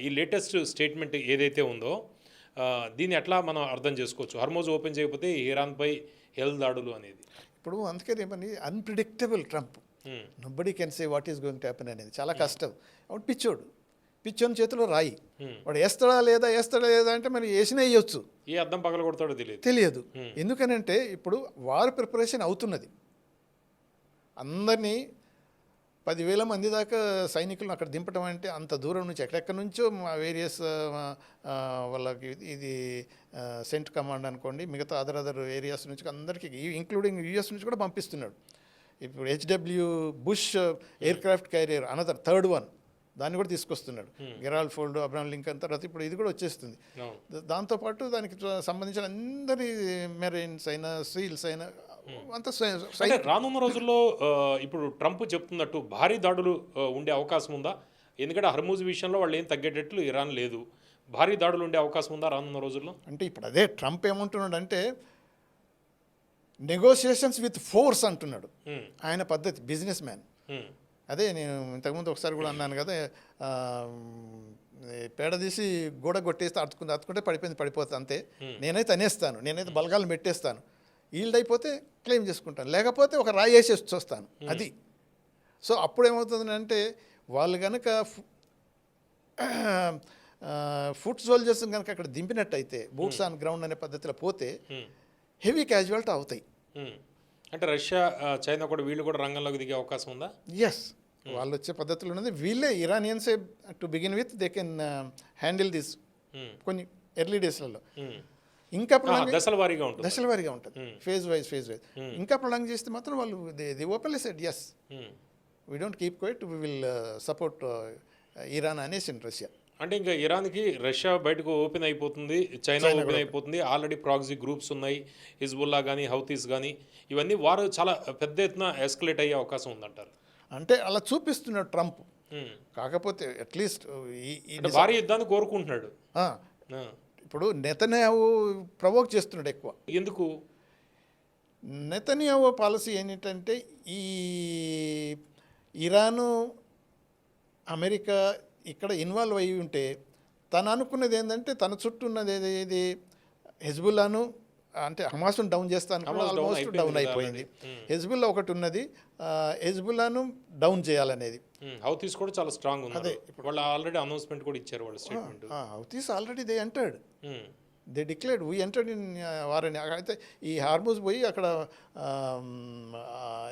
ఈ లేటెస్ట్ స్టేట్మెంట్ ఏదైతే ఉందో దీన్ని ఎట్లా మనం అర్థం చేసుకోవచ్చు? హర్మోజ్ ఓపెన్ చేయకపోతే ఇరాన్పై హెల్ దాడులు అనేది. ఇప్పుడు అందుకని ఏమని unpredictable Trump, నొబడి can say what is going to happen అనేది చాలా కష్టం. అవును, పిచ్చోని చేతిలో రాయి, వాడు వేస్తాడా లేదా అంటే మరి వేసినా వేయొచ్చు, ఏ అద్దం పగల కొడతాడో తెలియదు. ఎందుకనంటే ఇప్పుడు వార్ ప్రిపరేషన్ అవుతున్నది. అందరినీ 10,000 మంది దాకా సైనికులను అక్కడ దింపడం అంటే అంత దూరం నుంచి ఎక్కడెక్కడి నుంచో వేరియస్ వాళ్ళకి ఇది సెంట్ కమాండ్ అనుకోండి, మిగతా అదర్ ఏరియాస్ నుంచి అందరికీ ఇంక్లూడింగ్ యూఎస్ నుంచి కూడా పంపిస్తున్నాడు. ఇప్పుడు HW bush air craft carrier another third one, దాన్ని కూడా తీసుకొస్తున్నాడు. గెరాల్డ్ ఫోల్డ్, అబ్రహం లింకన్ తర్వాత ఇప్పుడు ఇది కూడా వచ్చేస్తుంది. దాంతోపాటు దానికి సంబంధించిన అందరి మెరైన్స్ అయినా సీల్స్ అయినా అంత రానున్న రోజుల్లో ఇప్పుడు ట్రంప్ చెప్తున్నట్టు భారీ దాడులు ఉండే అవకాశం ఉందా? ఎందుకంటే హర్మూజ్ విషయంలో వాళ్ళు ఏం తగ్గేటట్లు ఇరాన్ లేదు, భారీ దాడులు ఉండే అవకాశం ఉందా రానున్న రోజుల్లో? అంటే ఇప్పుడు అదే ట్రంప్ ఏమంటున్నాడు అంటే నెగోషియేషన్స్ విత్ ఫోర్స్ అంటున్నాడు. ఆయన పద్ధతి, బిజినెస్ మ్యాన్. అదే నేను ఇంతకుముందు ఒకసారి కూడా అన్నాను కదా, పేడ తీసి గోడ కొట్టేస్తే అతుకుంటే పడిపోతుంది అంతే. నేనైతే అనేస్తాను, నేనైతే బలగాలు పెట్టేస్తాను, ఈల్డ్ అయిపోతే క్లెయిమ్ చేసుకుంటాను, లేకపోతే ఒక రాయి వేసేసి చూస్తాను, అది. సో అప్పుడు ఏమవుతుంది అంటే వాళ్ళు కనుక ఫుట్ సోల్జర్స్ కనుక అక్కడ దింపినట్టయితే, బూట్స్ ఆన్ గ్రౌండ్ అనే పద్ధతిలో పోతే హెవీ క్యాజువాలిటీ అవుతాయి. అంటే రష్యా, చైనా కూడా వీళ్ళు కూడా రంగంలోకి దిగే అవకాశం ఉందా? ఎస్, వాళ్ళు వచ్చే పద్ధతులు ఉన్నది. వీళ్ళే ఇరానియన్సే to begin with they can handle this కొన్ని ఎర్లీ డేస్లలో. ఇంకా దశల వారీగా ఉంటుంది, ఫేజ్ వైజ్. ఇంకా ప్రొలాంగ్ చేస్తే మాత్రం వాళ్ళు they openly said yes, we don't keep quiet, we will support Iran అనేసి రష్యా. అంటే ఇంకా ఇరాన్కి రష్యా బయటకు ఓపెన్ అయిపోతుంది, చైనా ఓపెన్ అయిపోతుంది, ఆల్రెడీ ప్రాక్సీ గ్రూప్స్ ఉన్నాయి, హిజ్బుల్లా కానీ హౌతీస్ కానీ, ఇవన్నీ వారు చాలా పెద్ద ఎత్తున ఎస్కలేట్ అయ్యే అవకాశం ఉందంటారు. అంటే అలా చూపిస్తున్నాడు ట్రంప్. కాకపోతే అట్లీస్ట్ భారీ యుద్ధాన్ని కోరుకుంటున్నాడు. ఇప్పుడు నెతన్యాహు ప్రవోక్ చేస్తున్నాడు ఎక్కువ. ఎందుకు? నెతన్యాహు పాలసీ ఏంటంటే ఈ ఇరాను అమెరికా ఇక్కడ ఇన్వాల్వ్ అయ్యి ఉంటే తను అనుకున్నది ఏంటంటే తన చుట్టూ ఉన్నది ఏది హెజ్బుల్లాను అంటే హమాస్ను డౌన్ చేస్తాను ఆల్మోస్ట్ డౌన్ అయిపోయింది. హెజ్బుల్లా ఒకటి ఉన్నది, హెజ్బుల్లాను డౌన్ చేయాలనేది. హౌతీస్ కూడా చాలా స్ట్రాంగ్ ఉంది. అదే వాళ్ళు ఆల్రెడీ అనౌన్స్మెంట్ కూడా ఇచ్చారు వాళ్ళ statement. Houthis already they entered, they declared we entered in war అని. అయితే ఈ హార్మూజ్ పోయి అక్కడ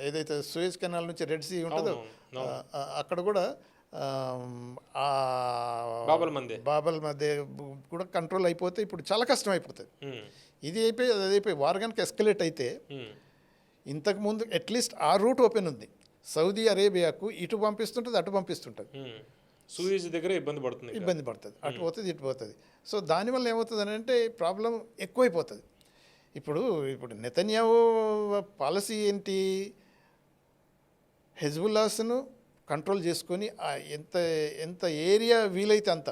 ఏదైతే సూయజ్ కెనాల్ నుంచి రెడ్ సీ ఉంటుందో అక్కడ కూడా బాబల్ మధ్య కూడా కంట్రోల్ అయిపోతే ఇప్పుడు చాలా కష్టం అయిపోతుంది. ఇది అయిపోయి అది అయిపోయి వార్ కనుక ఎస్కలేట్ అయితే ఇంతకుముందు అట్లీస్ట్ ఆ రూట్ ఓపెన్ ఉంది, సౌదీ అరేబియాకు ఇటు పంపిస్తుంటుంది అటు పంపిస్తుంటుంది, సూయజ్ దగ్గర ఇబ్బంది పడుతుంది, అటు పోతుంది ఇటు పోతుంది. సో దానివల్ల ఏమవుతుంది అని అంటే ప్రాబ్లం ఎక్కువైపోతుంది. ఇప్పుడు నెతన్యాహు పాలసీ ఏంటి, హెజ్బుల్లాస్ను కంట్రోల్ చేసుకొని ఎంత ఏరియా వీలైతే అంత,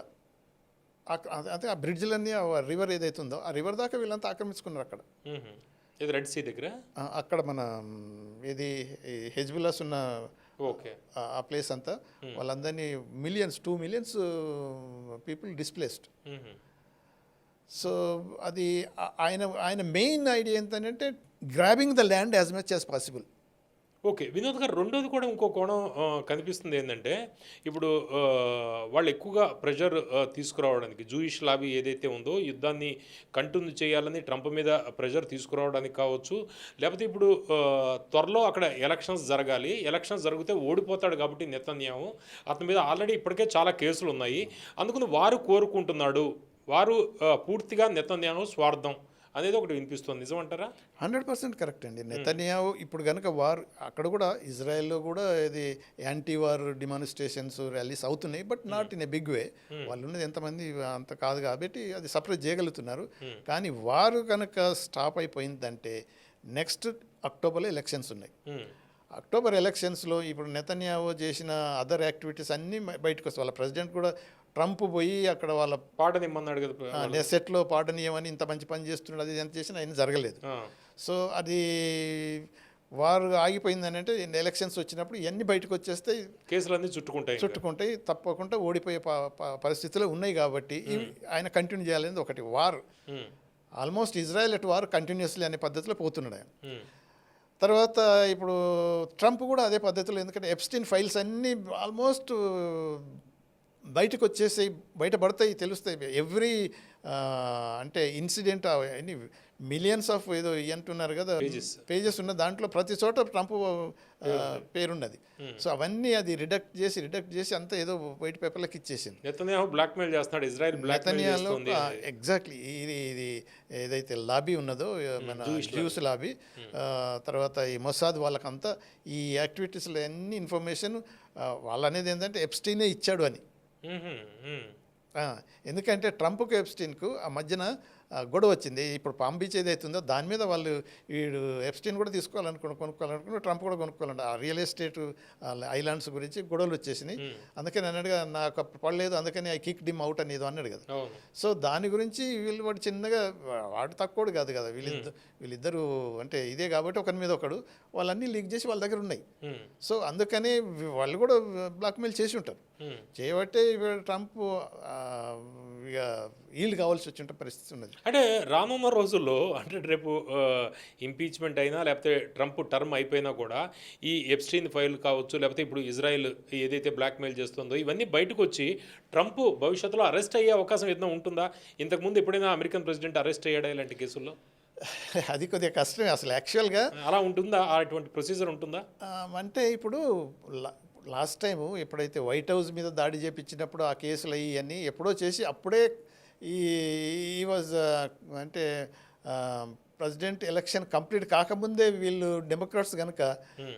అంటే ఆ బ్రిడ్జ్లన్నీ రివర్ ఏదైతే ఉందో ఆ రివర్ దాకా వీళ్ళంతా ఆక్రమించుకున్నారు అక్కడ. ఇది రెడ్ సీ దగ్గర అక్కడ మన ఇది హెజ్బుల్లాస్ ఉన్న ఆ ప్లేస్ అంతా వాళ్ళందరినీ $2 million పీపుల్ డిస్ప్లేస్డ్. సో అది ఆయన మెయిన్ ఐడియా ఏంటంటే grabbing the land as much as possible. Okay, Vinod గారు, రెండోది కూడా ఇంకో కోణం కనిపిస్తుంది ఏంటంటే ఇప్పుడు వాళ్ళు ఎక్కువగా ప్రెషర్ తీసుకురావడానికి, జూయిష్ లాబీ ఏదైతే ఉందో యుద్ధాన్ని కంటిన్యూ చేయాలని ట్రంప్ మీద ప్రెషర్ తీసుకురావడానికి కావచ్చు, లేకపోతే ఇప్పుడు త్వరలో అక్కడ ఎలక్షన్స్ జరగాలి, ఎలక్షన్స్ జరిగితే ఓడిపోతాడు కాబట్టి నెతన్యాహు అతని మీద ఆల్రెడీ ఇప్పటికే చాలా కేసులు ఉన్నాయి, అందుకని వారు కోరుకుంటున్నాడు, వారు పూర్తిగా నెతన్యాహు స్వార్థం అనేది ఒకటి వినిపిస్తుంది, నిజమంటారా? 100% కరెక్ట్ అండి. నెతన్యాహు ఇప్పుడు కనుక వార్ అక్కడ కూడా ఇజ్రాయెల్లో కూడా ఇది యాంటీ వార్ డిమాన్స్ట్రేషన్స్ ర్యాలీస్ అవుతున్నాయి, but not in a big way. వాళ్ళు ఉన్నది ఎంతమంది అంత కాదు కాబట్టి అది సపరేట్ చేయగలుగుతున్నారు. కానీ వారు కనుక స్టాప్ అయిపోయిందంటే నెక్స్ట్ అక్టోబర్లో ఎలక్షన్స్ ఉన్నాయి. అక్టోబర్ ఎలక్షన్స్లో ఇప్పుడు నెతన్యాహు చేసిన అదర్ యాక్టివిటీస్ అన్నీ బయటకు వస్తాయి. వాళ్ళ ప్రెసిడెంట్ కూడా ట్రంప్ పోయి అక్కడ వాళ్ళ పాటనిమ్మన్నాడు కదా. నెసెట్లో పాటనీయమని ఇంత మంచి పని చేస్తున్నాడు, అది ఎంత చేసినా ఆయన జరగలేదు. సో అది వారు ఆగిపోయిందని అంటే ఎలక్షన్స్ వచ్చినప్పుడు ఇవన్నీ బయటకు వచ్చేస్తే కేసులన్నీ చుట్టుకుంటాయి, తప్పకుండా ఓడిపోయే పరిస్థితులు ఉన్నాయి. కాబట్టి ఆయన కంటిన్యూ చేయాలనేది ఒకటి. War almost Israel at war continuously అనే పద్ధతిలో పోతున్నాడు ఆయన. తర్వాత ఇప్పుడు ట్రంప్ కూడా అదే పద్ధతిలో, ఎందుకంటే ఎప్స్టీన్ ఫైల్స్ అన్నీ ఆల్మోస్ట్ బయటకు వచ్చేసి బయటపడతాయి, తెలుస్తాయి. ఎవ్రీ అంటే ఇన్సిడెంట్ ఎన్ని మిలియన్స్ ఆఫ్ ఏదో అంటున్నారు కదా పేజెస్ ఉన్న దాంట్లో ప్రతి చోట ట్రంప్ పేరున్నది. సో అవన్నీ అది రిడక్ట్ చేసి అంతా ఏదో వైట్ పేపర్లకు ఇచ్చేసింది. నెతన్యాహు బ్లాక్మెయిల్ చేస్తున్నాడు, ఇజ్రాయెల్ బ్లాక్మెయిల్ చేస్తుంది. ఎగ్జాక్ట్లీ ఇది ఏదైతే లాబీ ఉన్నదో మన జ్యూస్ లాబీ, తర్వాత ఈ మొసాద్ వాళ్ళకంతా ఈ యాక్టివిటీస్లో అన్ని ఇన్ఫర్మేషన్ వాళ్ళు అనేది ఏంటంటే ఎప్స్టీనే ఇచ్చాడు అని. ఎందుకంటే ట్రంప్కు ఎప్స్టీన్కు ఆ మధ్యన గొడవ వచ్చింది. ఇప్పుడు పామ్ బీచ్ ఏదైతుందో దాని మీద వాళ్ళు వీడు ఎప్స్టీన్ కూడా కొనుక్కోవాలనుకుని ట్రంప్ కూడా కొనుక్కోవాలంటే ఆ రియల్ ఎస్టేట్ ఐలాండ్స్ గురించి గొడవలు వచ్చేసినాయి. అందుకని అన్నాడుగా నాకు పడలేదు, అందుకని ఐ కిక్ డిమ్ అవుట్ అనేది అన్నాడు కదా. సో దాని గురించి వీళ్ళు వాడు చిన్నగా వాడు తక్కువడు కాదు కదా, వీళ్ళిద్దరూ అంటే ఇదే కాబట్టి ఒకరి మీద ఒకడు వాళ్ళన్నీ లీక్ చేసి వాళ్ళ దగ్గర ఉన్నాయి. సో అందుకని వాళ్ళు కూడా బ్లాక్మెయిల్ చేసి ఉంటారు. చేయబట్టే ట్రంప్ ఇక ఈల్డ్ కావాల్సి వచ్చిన పరిస్థితి ఉన్నది. అంటే రానున్న రోజుల్లో అంటే రేపు ఇంపీచ్మెంట్ అయినా లేకపోతే ట్రంప్ టర్మ్ అయిపోయినా కూడా ఈ ఎప్స్టీన్ ఫైల్ కావచ్చు, లేకపోతే ఇప్పుడు ఇజ్రాయెల్ ఏదైతే బ్లాక్మెయిల్ చేస్తుందో ఇవన్నీ బయటకు వచ్చి ట్రంప్ భవిష్యత్తులో అరెస్ట్ అయ్యే అవకాశం ఏదైనా ఉంటుందా? ఇంతకుముందు ఎప్పుడైనా అమెరికన్ ప్రెసిడెంట్ అరెస్ట్ అయ్యాడా ఇలాంటి కేసుల్లో? అది కొద్దిగా కష్టమే అసలు యాక్చువల్గా. అలా ఉంటుందా? అటువంటి ప్రొసీజర్ ఉంటుందా? అంటే ఇప్పుడు లాస్ట్ టైము ఎప్పుడైతే వైట్ హౌస్ మీద దాడి చేపించినప్పుడు ఆ కేసులు అన్నీ ఎప్పుడో చేసి అప్పుడే ఈ వాజ్ అంటే ప్రెసిడెంట్ ఎలక్షన్ కంప్లీట్ కాకముందే వీళ్ళు డెమోక్రాట్స్ కనుక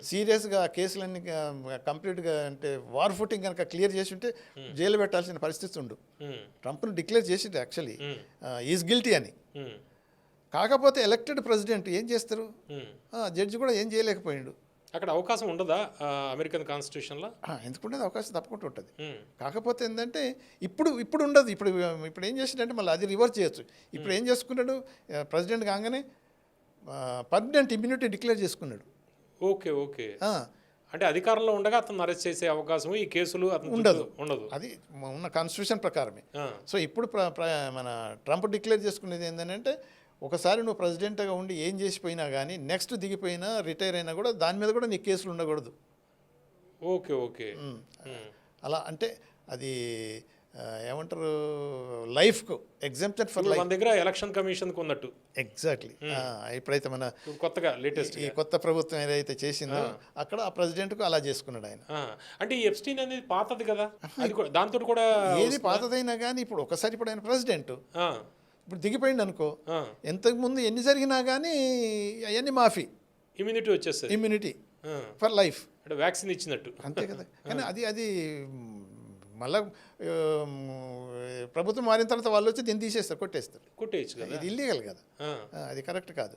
సీరియస్గా ఆ కేసులన్నీ కంప్లీట్గా అంటే వార్ ఫుటింగ్ కనుక క్లియర్ చేసి ఉంటే జైలు పెట్టాల్సిన పరిస్థితి ఉండు. ట్రంప్ను డిక్లేర్ చేసిండు యాక్చువల్లీ ఈజ్ గిల్టీ అని. కాకపోతే ఎలక్టెడ్ ప్రెసిడెంట్ ఏం చేస్తారు? జడ్జి కూడా ఏం చేయలేకపోయిండు. అక్కడ అవకాశం ఉండదా అమెరికన్ కాన్స్టిట్యూషన్లో? ఎందుకుంటుంది, అవకాశం తప్పకుండా ఉంటుంది. కాకపోతే ఏంటంటే ఇప్పుడు ఉండదు. ఇప్పుడు ఏం చేసిందంటే మళ్ళీ అది రివర్స్ చేయొచ్చు. ఇప్పుడు ఏం చేసుకున్నాడు, ప్రెసిడెంట్ కాగానే పర్మనెంట్ ఇమ్యూనిటీ డిక్లేర్ చేసుకున్నాడు. ఓకే. అంటే అధికారంలో ఉండగా అతను అరెస్ట్ చేసే అవకాశం ఈ కేసులు ఉండదు. అది ఉన్న కాన్స్టిట్యూషన్ ప్రకారమే. సో ఇప్పుడు మన ట్రంప్ డిక్లేర్ చేసుకునేది ఏంటంటే ఒకసారి నువ్వు ప్రెసిడెంట్గా ఉండి ఏం చేసిపోయినా కానీ నెక్స్ట్ దిగిపోయినా రిటైర్ అయినా కూడా దాని మీద కూడా నీ కేసులు ఉండకూడదు. ఓకే. అలా అంటే అది ఏమంటారు లైఫ్కు ఎగ్జామ్షన్ ఫర్ లైఫ్. మన దగ్గర ఎలక్షన్ కమిషన్కి ఉన్నట్టు. ఎగ్జాక్ట్లీ. ఇప్పుడైతే మన కొత్తగా లేటెస్ట్ ఈ కొత్త ప్రభుత్వం ఏదైతే చేసిందో అక్కడ ఆ ప్రెసిడెంట్కు అలా చేసుకున్నాడు ఆయన. అంటే ఈ ఎప్స్టీన్ అనేది పాతది కదా, దాంతో కూడా ఏది పాతదైనా కానీ ఇప్పుడు ఒకసారి ఇప్పుడు ఆయన ప్రెసిడెంట్ ఇప్పుడు దిగిపోయింది అనుకో, ఎంతకుముందు ఎన్ని జరిగినా కానీ అవన్నీ మాఫీ, ఇమ్యూనిటీ వచ్చేస్తుంది. ఇమ్యూనిటీ ఫర్ లైఫ్ అంటే వ్యాక్సిన్ ఇచ్చినట్టు అంతే కదా. కానీ అది మళ్ళా ప్రభుత్వం మారిన తర్వాత వాళ్ళు వచ్చి దీన్ని తీసేస్తారు, కొట్టేయచ్చు కదా. ఇది ఇల్లీగల్ కదా, అది కరెక్ట్ కాదు.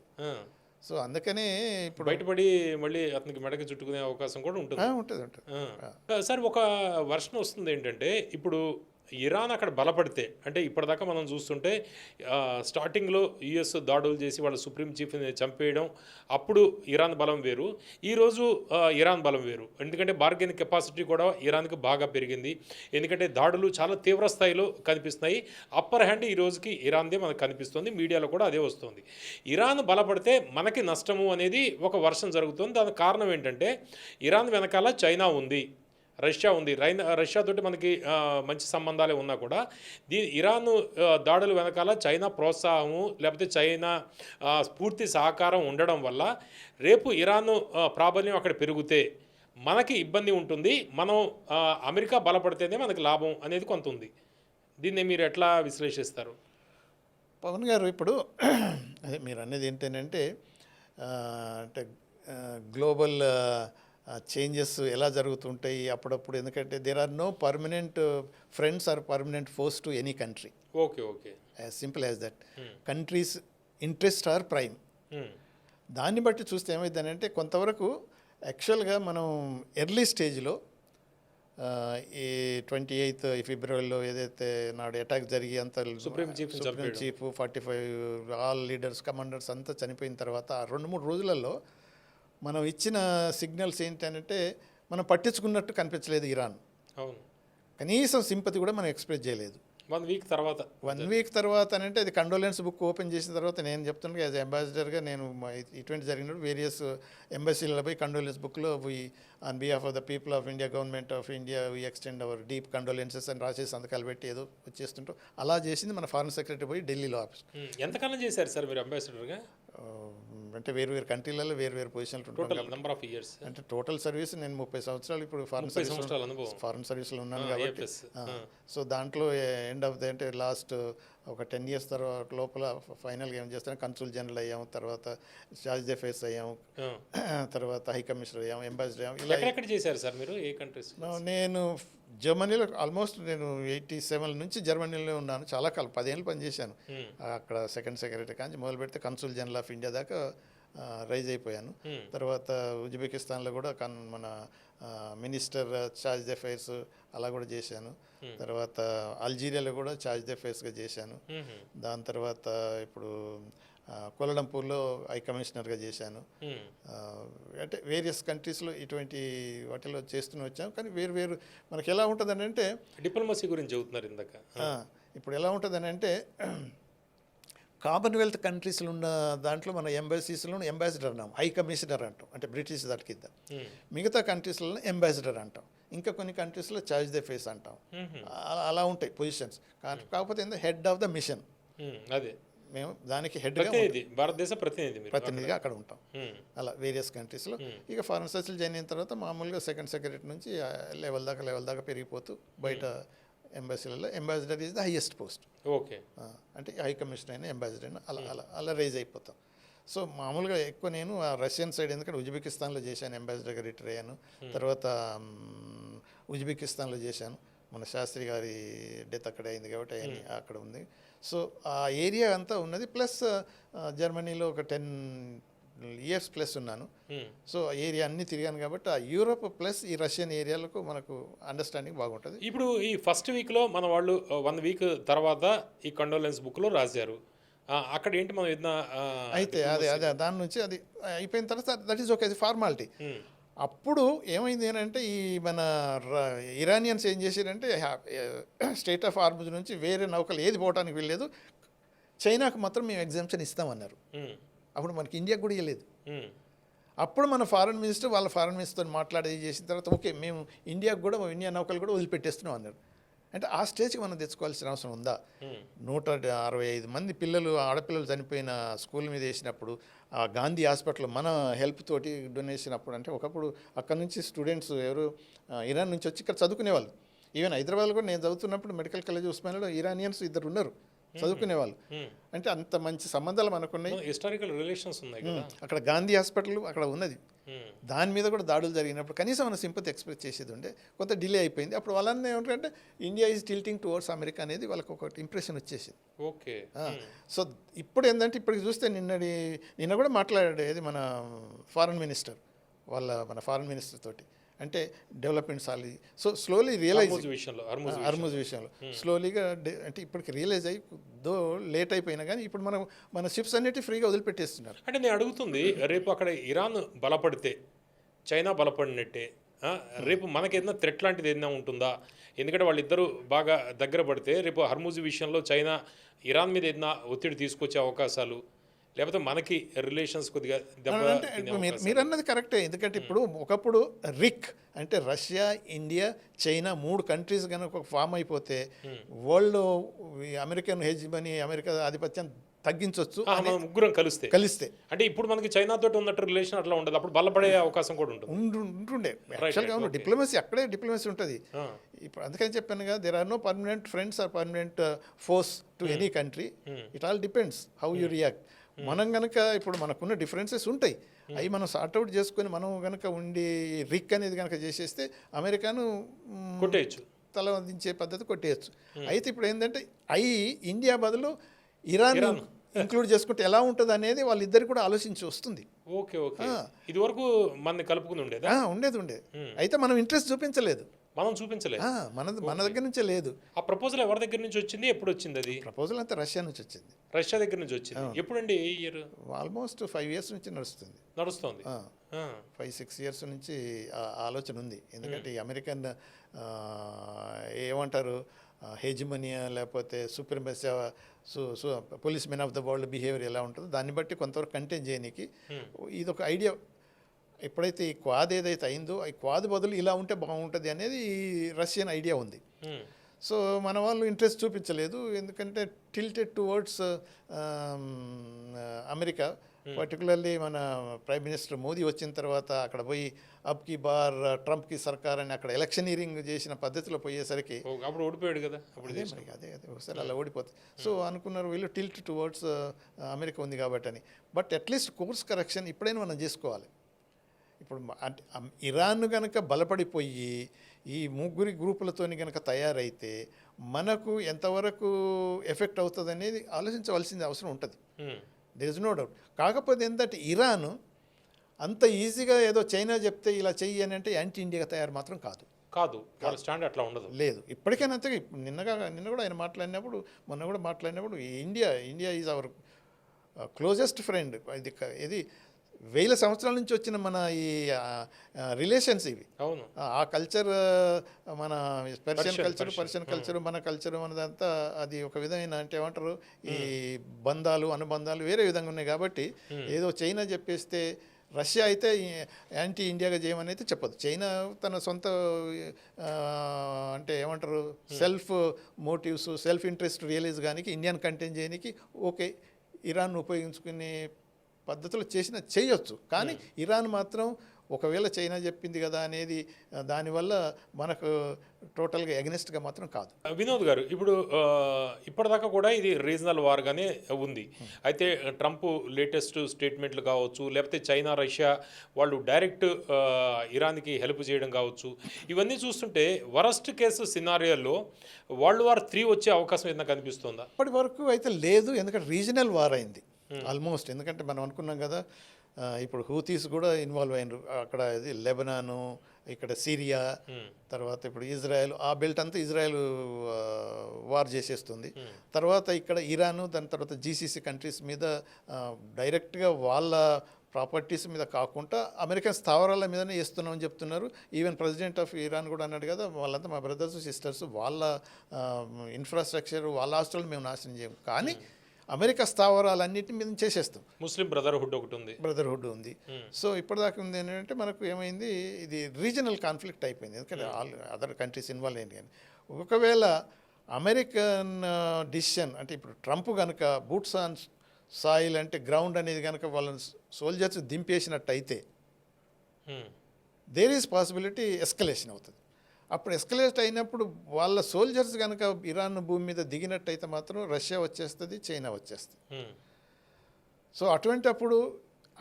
సో అందుకనే ఇప్పుడు బయటపడి మళ్ళీ అతనికి మెడకి చుట్టుకునే అవకాశం కూడా ఉంటుంది. సార్ ఒక వర్షన్ వస్తుంది ఏంటంటే ఇప్పుడు ఇరాన్ అక్కడ బలపడితే, అంటే ఇప్పటిదాకా మనం చూస్తుంటే స్టార్టింగ్లో యుఎస్ దాడులు చేసి వాళ్ళ సుప్రీం చీఫ్ని చంపేయడం, అప్పుడు ఇరాన్ బలం వేరు, ఈరోజు ఇరాన్ బలం వేరు. ఎందుకంటే బార్గెన్ కెపాసిటీ కూడా ఇరాన్కి బాగా పెరిగింది. ఎందుకంటే దాడులు చాలా తీవ్ర స్థాయిలో కనిపిస్తున్నాయి. అప్పర్ హ్యాండ్ ఈ రోజుకి ఇరాన్దే మనకు కనిపిస్తుంది, మీడియాలో కూడా అదే వస్తుంది. ఇరాన్ బలపడితే మనకి నష్టము అనేది ఒక వర్షం జరుగుతుంది. దానికి కారణం ఏంటంటే ఇరాన్ వెనకాల చైనా ఉంది, రష్యా ఉంది. రష్యాతోటి మనకి మంచి సంబంధాలే ఉన్నా కూడా ఇరాన్ దాడుల వెనకాల చైనా ప్రోత్సాహము లేకపోతే చైనా పూర్తి సహకారం ఉండడం వల్ల రేపు ఇరాన్ ప్రాబల్యం అక్కడ పెరిగితే మనకి ఇబ్బంది ఉంటుంది. మనం అమెరికా బలపడితేనే మనకి లాభం అనేది కొంత ఉంది. దీన్ని మీరు ఎట్లా విశ్లేషిస్తారు? పవన్ గారు, ఇప్పుడు అదే మీరు అనేది ఏంటంటే అంటే గ్లోబల్ చేంజెస్ ఎలా జరుగుతుంటాయి అప్పుడప్పుడు. ఎందుకంటే there are no permanent friends or permanent foes to any country. Okay as simple as that. Countries interest are prime. దాన్ని బట్టి చూస్తే ఏమైందనంటే కొంతవరకు యాక్చువల్గా మనం ఎర్లీ స్టేజ్లో ఈ 28th ఫిబ్రవరిలో ఏదైతే నాడు అటాక్ జరిగి అంత supreme chief 45 all leaders commanders అంతా చనిపోయిన తర్వాత ఆ 2-3 రోజులలో మనం ఇచ్చిన సిగ్నల్స్ ఏంటంటే మనం పట్టించుకున్నట్టు కనిపించలేదు ఇరాన్. అవును, కనీసం సింపతి కూడా మనం ఎక్స్ప్రెస్ చేయలేదు. 1 వీక్ తర్వాత 1 వీక్ తర్వాత అంటే అది కండోలెన్స్ బుక్ ఓపెన్ చేసిన తర్వాత నేను చెప్తున్నాను యాజ్ అంబాసిడర్గా నేను ఇటువంటి జరిగినప్పుడు వేరియస్ ఎంబసీలలో పోయి కండోలెన్స్ బుక్లో on behalf of the people of India, government of India, we extend our deep condolences అని రాసేసి సంతకాలు పెట్టి ఏదో వచ్చేస్తుంటాం. అలా చేసింది మన ఫారెన్ సెక్రటరీ పోయి ఢిల్లీలో ఆఫీస్. ఎంతకాలం చేశారు సార్ మీరు అంబాసిడర్గా? అంటే వేరు కంట్రీలలో వేరు పొజిషన్లు టోటల్ నెంబర్ ఆఫ్ ఇయర్స్ అంటే టోటల్ సర్వీస్ నేను 30 సంవత్సరాలు ఇప్పుడు ఫారెన్ సర్వీస్లో ఉన్నాను కాబట్టి. సో దాంట్లో ఎండ్ ఆఫ్ ద అంటే లాస్ట్ ఒక 10 years తర్వాత లోపల ఫైనల్గా ఏం చేస్తాను, కన్సూల్ జనరల్ అయ్యాము, తర్వాత చార్జ్ d'affaires అయ్యాము, తర్వాత హై కమిషనర్ అయ్యాము, అంబాసిడర్ అయ్యాము. ఇలా ఎక్కడ చేశారు సార్ మీరు? ఏ కంట్రీస్? నేను జర్మనీలో ఆల్మోస్ట్ నేను 87 నుంచి జర్మనీలో ఉన్నాను. చాలా కాలం 10 ఏళ్ళు పనిచేశాను అక్కడ. సెకండ్ సెక్రటరీ కానీ మొదలు పెడితే కన్సూల్ జనరల్ ఆఫ్ ఇండియా దాకా రైజ్ అయిపోయాను. తర్వాత ఉజ్బెకిస్తాన్లో కూడా మన మినిస్టర్ చార్జ్ d'affaires అలా కూడా చేశాను. తర్వాత అల్జీరియాలో కూడా చార్జ్ d'affaires చేశాను. దాని తర్వాత ఇప్పుడు కోలంపూర్లో హై కమిషనర్గా చేశాను. అంటే వేరియస్ కంట్రీస్లో ఇటువంటి వాటిలో చేస్తూనే వచ్చాము. కానీ వేరు మనకి ఎలా ఉంటుందని అంటే డిప్లొమసీ గురించి చెబుతున్నారు ఇందాక. ఇప్పుడు ఎలా ఉంటుందని అంటే కామన్వెల్త్ కంట్రీస్లో ఉన్న దాంట్లో మన ఎంబసీస్లో అంబాసిడర్ అన్నాం, హై కమిషనర్ అంటాం, అంటే బ్రిటిష్ దాటి కింద. మిగతా కంట్రీస్లో అంబాసిడర్ అంటాం, ఇంకా కొన్ని కంట్రీస్లో చార్జ్ d'affaires అంటాం. అలా ఉంటాయి పొజిషన్స్. కాకపోతే హెడ్ ఆఫ్ ద మిషన్, అదే మేము దానికి హెడ్గా భారతదేశ ప్రతినిధిగా అక్కడ ఉంటాం. అలా వేరియస్ కంట్రీస్లో. ఇక ఫారెన్ సర్వీస్లో జాయిన్ అయిన తర్వాత మామూలుగా సెకండ్ సెక్రటరీ నుంచి లెవెల్ దాకా పెరిగిపోతూ బయట ఎంబసీలలో ambassador is the highest post. Okay, అంటే హై కమిషనర్ అయినా అంబాసిడర్ అయినా అలా రైజ్ అయిపోతాం. సో మామూలుగా ఎక్కువ నేను ఆ రష్యన్ సైడ్, ఎందుకంటే ఉజ్బెకిస్తాన్లో చేశాను, అంబాసిడర్గా రిటైర్ అయ్యాను. తర్వాత ఉజ్బెకిస్తాన్లో చేశాను, మన శాస్త్రి గారి డెత్ అక్కడే అయింది కాబట్టి అక్కడ ఉంది. సో ఆ ఏరియా అంతా ఉన్నది. ప్లస్ జర్మనీలో ఒక 10 years ప్లస్ ఉన్నాను. సో ఏరియా అన్నీ తిరిగాను కాబట్టి ఆ యూరోప్ ప్లస్ ఈ రష్యన్ ఏరియాలకు మనకు అండర్స్టాండింగ్ బాగుంటుంది. ఇప్పుడు ఈ ఫస్ట్ వీక్లో మన వాళ్ళు 1 వీక్ తర్వాత ఈ కండోలెన్స్ బుక్లో రాశారు. అక్కడ ఏంటి మనం ఏదైనా అయితే అదే దాని నుంచి అది అయిపోయిన తర్వాత దట్ ఈస్ ఓకే, అది ఫార్మాలిటీ. అప్పుడు ఏమైంది ఏంటంటే ఈ మన ఇరానియన్స్ ఏం చేశారంటే స్టేట్ ఆఫ్ హార్ముజ్ నుంచి వేరే నౌకలు ఏది పోవడానికి వీల్లేదు, చైనాకు మాత్రం మేము ఎగ్జామ్షన్ ఇస్తామన్నారు. అప్పుడు మనకి ఇండియాకు కూడా ఇవ్వలేదు. అప్పుడు మన ఫారెన్ మినిస్టర్ వాళ్ళ ఫారెన్ మినిస్టర్తో మాట్లాడి చేసిన తర్వాత ఓకే మేము ఇండియాకు కూడా ఇండియా నౌకలు కూడా వదిలిపెట్టేస్తున్నాం అన్నారు. అంటే ఆ స్టేజ్కి మనం తెచ్చుకోవాల్సిన అవసరం ఉందా? 165 మంది ఆడపిల్లలు చనిపోయిన స్కూల్ మీద వేసినప్పుడు, ఆ గాంధీ హాస్పిటల్ మన హెల్ప్ తోటి డొనేషన్ అప్పుడు, అంటే ఒకప్పుడు అక్కడ నుంచి స్టూడెంట్స్ ఎవరు ఇరాన్ నుంచి వచ్చి ఇక్కడ చదువుకునేవాళ్ళు. ఈవెన్ హైదరాబాద్లో కూడా నేను చదువుతున్నప్పుడు మెడికల్ కాలేజ్ ఉస్మానియాలో ఇరానియన్స్ 2 ఉన్నారు చదువుకునేవాళ్ళు. అంటే అంత మంచి సంబంధాలు మనకున్నాయి, హిస్టారికల్ రిలేషన్స్ ఉన్నాయి కదా. అక్కడ గాంధీ హాస్పిటల్ అక్కడ ఉన్నది. దాని మీద కూడా దాడులు జరిగినప్పుడు కనీసం మన సింపతి ఎక్స్ప్రెస్ చేసేది ఉండే, కొంత డిలే అయిపోయింది. అప్పుడు వాళ్ళని ఏమంటారంటే India is tilting towards America అనేది వాళ్ళకి ఒక ఇంప్రెషన్ వచ్చేసింది. ఓకే. సో ఇప్పుడు ఏంటంటే ఇప్పటికి చూస్తే నిన్న కూడా మాట్లాడేది మన ఫారెన్ మినిస్టర్ మన ఫారెన్ మినిస్టర్ తోటి, అంటే డెవలప్మెంట్ సాలి. సో స్లోలీ రియలైజ్ హర్ముజ్ విషయంలో స్లోలీగా అంటే ఇప్పటికి రియలైజ్ అయ్యి దో లేట్ అయిపోయినా కానీ ఇప్పుడు మన షిప్స్ అన్నిటి ఫ్రీగా వదిలిపెట్టేస్తున్నారు. అంటే నేను అడుగుతుంది, రేపు అక్కడ ఇరాన్ బలపడితే చైనా బలపడినట్టే, రేపు మనకేదైనా థ్రెట్ లాంటిది ఏదైనా ఉంటుందా? ఎందుకంటే వాళ్ళిద్దరూ బాగా దగ్గర పడితే రేపు హర్ముజ్ విషయంలో చైనా ఇరాన్ మీద ఏదైనా ఒత్తిడి తీసుకొచ్చే అవకాశాలు, లేకపోతే మనకి రిలేషన్స్ కొద్దిగా అంటే మీరు అన్నది కరెక్టే. ఎందుకంటే ఇప్పుడు ఒకప్పుడు రిక్ అంటే రష్యా, ఇండియా, చైనా 3 కంట్రీస్ కనుక ఫామ్ అయిపోతే వరల్డ్ అమెరికన్ హెజిమనీ, అమెరికా ఆధిపత్యం తగ్గించవచ్చు. ముగ్గురం కలిస్తే అంటే ఇప్పుడు మనకి చైనా తోటి ఉన్నట్టు రిలేషన్ అట్లా ఉండదు, అప్పుడు బలపడే అవకాశం కూడా ఉంటుండే. యాక్చువల్గా డిప్లొమసీ అక్కడే డిప్లొమసీ ఉంటుంది. ఇప్పుడు అందుకని చెప్పాను కదా, there are no permanent friends or permanent foes to any country. It all depends how you react. మనం కనుక ఇప్పుడు మనకున్న డిఫరెన్సెస్ ఉంటాయి, అవి మనం సార్ట్అవుట్ చేసుకొని మనం కనుక ఉండి రిక్ అనేది కనుక చేసేస్తే అమెరికాను కొట్టేయచ్చు, తల దించే పద్ధతి కొట్టేయచ్చు. అయితే ఇప్పుడు ఏంటంటే ఇండియా బదులు ఇంక్లూడ్ చేసుకుంటే ఎలా ఉంటుంది అనేది వాళ్ళిద్దరు కూడా ఆలోచించి వస్తుంది. Okay okay. ఇది వరకు మన కలుపుకుని ఉండేదా? ఉండేది అయితే మనం ఇంట్రెస్ట్ చూపించలేదు. మనం చూపించలేదు. మన దగ్గర నుంచే లేదు. ఆ ప్రపోజల్ ఎవరి దగ్గర నుంచి వచ్చింది, ఎప్పుడు వచ్చింది అది? ప్రపోజల్ అంతా రష్యా నుంచి వచ్చింది. రష్యా దగ్గర నుంచి వచ్చింది. ఎప్పుడండి ఇయర్? ఆల్మోస్ట్ 5 years నుంచి నడుస్తుంది. 5-6 years నుంచి ఆలోచన ఉంది. ఎందుకంటే ఈ అమెరికన్ ఏమంటారు హెజిమనియా లేకపోతే supremacy police men of the world behaviour ఎలా ఉంటుందో దాన్ని బట్టి కొంతవరకు కంటైన్ చేయడానికి ఇది ఒక ఐడియా. ఎప్పుడైతే ఈ క్వాడ్ ఏదైతే అయిందో ఈ క్వాడ్ బదులు ఇలా ఉంటే బాగుంటుంది అనేది రష్యన్ ఐడియా ఉంది. సో మన వాళ్ళు ఇంట్రెస్ట్ చూపించలేదు, ఎందుకంటే టిల్టెడ్ టువర్డ్స్ అమెరికా. పర్టికులర్లీ మన ప్రైమ్ మినిస్టర్ మోదీ వచ్చిన తర్వాత అక్కడ పోయి అబ్కి బార్ ట్రంప్కి సర్కార్ అని అక్కడ ఎలక్షనీరింగ్ చేసిన పద్ధతిలో పోయేసరికి అప్పుడు ఓడిపోయాడు కదా. అదే ఒకసారి అలా ఓడిపోతుంది. సో అనుకున్నారు వీళ్ళు టిల్ట్ టువర్డ్స్ అమెరికా ఉంది కాబట్టి అని. బట్ అట్లీస్ట్ కోర్స్ కరెక్షన్ ఇప్పుడైనా మనం చేసుకోవాలి. ఇప్పుడు ఇరాన్ కనుక బలపడిపోయి ఈ ముగ్గురి గ్రూపులతోని కనుక తయారైతే మనకు ఎంతవరకు ఎఫెక్ట్ అవుతుంది అనేది ఆలోచించవలసింది అవసరం ఉంటుంది. There is no doubt. కాకపోతే ఏంటంటే ఇరాన్ అంత ఈజీగా ఏదో చైనా చెప్తే ఇలా చెయ్యి అని అంటే యాంటీ ఇండియాగా తయారు మాత్రం కాదు. వాళ్ళ స్టాండ్ అట్లా ఉండదు. లేదు ఇప్పటికైనా అంతే. నిన్న కూడా ఆయన మాట్లాడినప్పుడు మొన్న కూడా మాట్లాడినప్పుడు India is our closest friend. ఇది 1000 సంవత్సరాల నుంచి వచ్చిన మన ఈ రిలేషన్స్ ఇవి. అవును. ఆ కల్చర్ మన పర్షియన్ కల్చర్ మన కల్చర్ మనదంతా అది ఒక విధమైన అంటే ఏమంటారు ఈ బంధాలు అనుబంధాలు వేరే విధంగా ఉన్నాయి. కాబట్టి ఏదో చైనా చెప్పేస్తే రష్యా అయితే యాంటీ ఇండియాగా చేయమని అయితే చెప్పదు. చైనా తన సొంత అంటే ఏమంటారు self motives self interest realize కానీ ఇండియాని కంటైన్ చేయడానికి ఓకే ఇరాన్ ఉపయోగించుకునే పద్ధతులు చేయొచ్చు. కానీ ఇరాన్ మాత్రం ఒకవేళ చైనా చెప్పింది కదా అనేది దానివల్ల మనకు టోటల్గా ఎగనెస్ట్గా మాత్రం కాదు. వినోద్ గారు, ఇప్పుడు ఇప్పటిదాకా కూడా ఇది రీజనల్ వార్గానే ఉంది. అయితే ట్రంప్ లేటెస్ట్ స్టేట్మెంట్లు కావచ్చు, లేకపోతే చైనా రష్యా వాళ్ళు డైరెక్ట్ ఇరాన్కి హెల్ప్ చేయడం కావచ్చు, ఇవన్నీ చూస్తుంటే వరస్ట్ కేసు సినారియోలో వరల్డ్ వార్ 3 వచ్చే అవకాశం ఏదైనా కనిపిస్తుందా? ఇప్పటి వరకు అయితే లేదు, ఎందుకంటే రీజనల్ వార్ అయింది ఆల్మోస్ట్. ఎందుకంటే మనం అనుకున్నాం కదా ఇప్పుడు హూతీస్ కూడా ఇన్వాల్వ్ అయినరు అక్కడ. ఇది లెబనాను, ఇక్కడ సిరియా, తర్వాత ఇప్పుడు ఇజ్రాయెల్, ఆ బెల్ట్ అంతా ఇజ్రాయెల్ వార్ చేసేస్తుంది. తర్వాత ఇక్కడ ఇరాను, దాని తర్వాత జీసీసీ కంట్రీస్ మీద డైరెక్ట్గా వాళ్ళ ప్రాపర్టీస్ మీద కాకుండా అమెరికన్ స్థావరాల మీదనే వేస్తున్నామని చెప్తున్నారు. ఈవెన్ ప్రెసిడెంట్ ఆఫ్ ఇరాన్ కూడా అన్నాడు కదా, వాళ్ళంతా మా బ్రదర్స్ సిస్టర్స్, వాళ్ళ ఇన్ఫ్రాస్ట్రక్చర్ వాళ్ళ ఆస్తులను మేము నాశనం చేయము, కానీ అమెరికా స్థావరాలన్నింటి మీద చేసేస్తాం. ముస్లిం బ్రదర్హుడ్ ఒకటి ఉంది, బ్రదర్హుడ్ ఉంది. సో ఇప్పటిదాకా ఉంది ఏంటంటే మనకు ఏమైంది, ఇది రీజనల్ కాన్ఫ్లిక్ట్ అయిపోయింది. ఎందుకంటే ఆల్ అదర్ కంట్రీస్ ఇన్వాల్వ్ అయింది. కానీ ఒకవేళ అమెరికన్ డిసిషన్ అంటే ఇప్పుడు ట్రంప్ కనుక బూట్స్ ఆన్ సాయిల్ అంటే గ్రౌండ్ అనేది కనుక వాళ్ళని సోల్జర్స్ దింపేసినట్టయితే దేర్ ఈజ్ పాసిబిలిటీ ఎస్కలేషన్ అవుతుంది. అప్పుడు ఎస్కలేట్ అయినప్పుడు వాళ్ళ సోల్జర్స్ కనుక ఇరాన్ భూమి మీద దిగినట్టయితే మాత్రం రష్యా వచ్చేస్తుంది, చైనా వచ్చేస్తుంది. సో అటువంటి అప్పుడు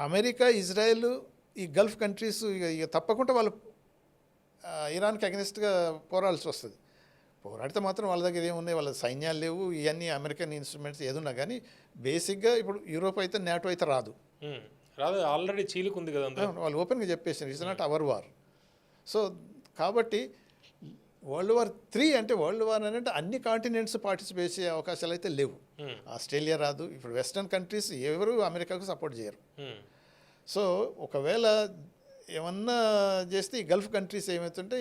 అమెరికా, ఇజ్రాయెల్, ఈ గల్ఫ్ కంట్రీస్ ఇక తప్పకుండా వాళ్ళు ఇరాన్కి అగెనిస్ట్గా పోరాడాల్సి వస్తుంది. పోరాడితే మాత్రం వాళ్ళ దగ్గర ఏమున్నాయి, వాళ్ళ సైన్యాలు లేవు, ఇవన్నీ అమెరికన్ ఇన్స్ట్రుమెంట్స్ ఏదున్నా కానీ బేసిక్గా ఇప్పుడు యూరోప్ అయితే నాటో అయితే రాదు, ఆల్రెడీ చీలుకుంది కదా, వాళ్ళు ఓపెన్గా చెప్పేసారు it's not our war. So కాబట్టి వరల్డ్ వార్ 3 అంటే వరల్డ్ వార్ అంటే అన్ని కాంటినెంట్స్ పార్టిసిపేట్ చేసే అవకాశాలు అయితే లేవు. ఆస్ట్రేలియా రాదు, ఇప్పుడు వెస్టర్న్ కంట్రీస్ ఎవరు అమెరికాకు సపోర్ట్ చేయరు. సో ఒకవేళ ఏమన్నా చేస్తే ఈ గల్ఫ్ కంట్రీస్ ఏమవుతుంటే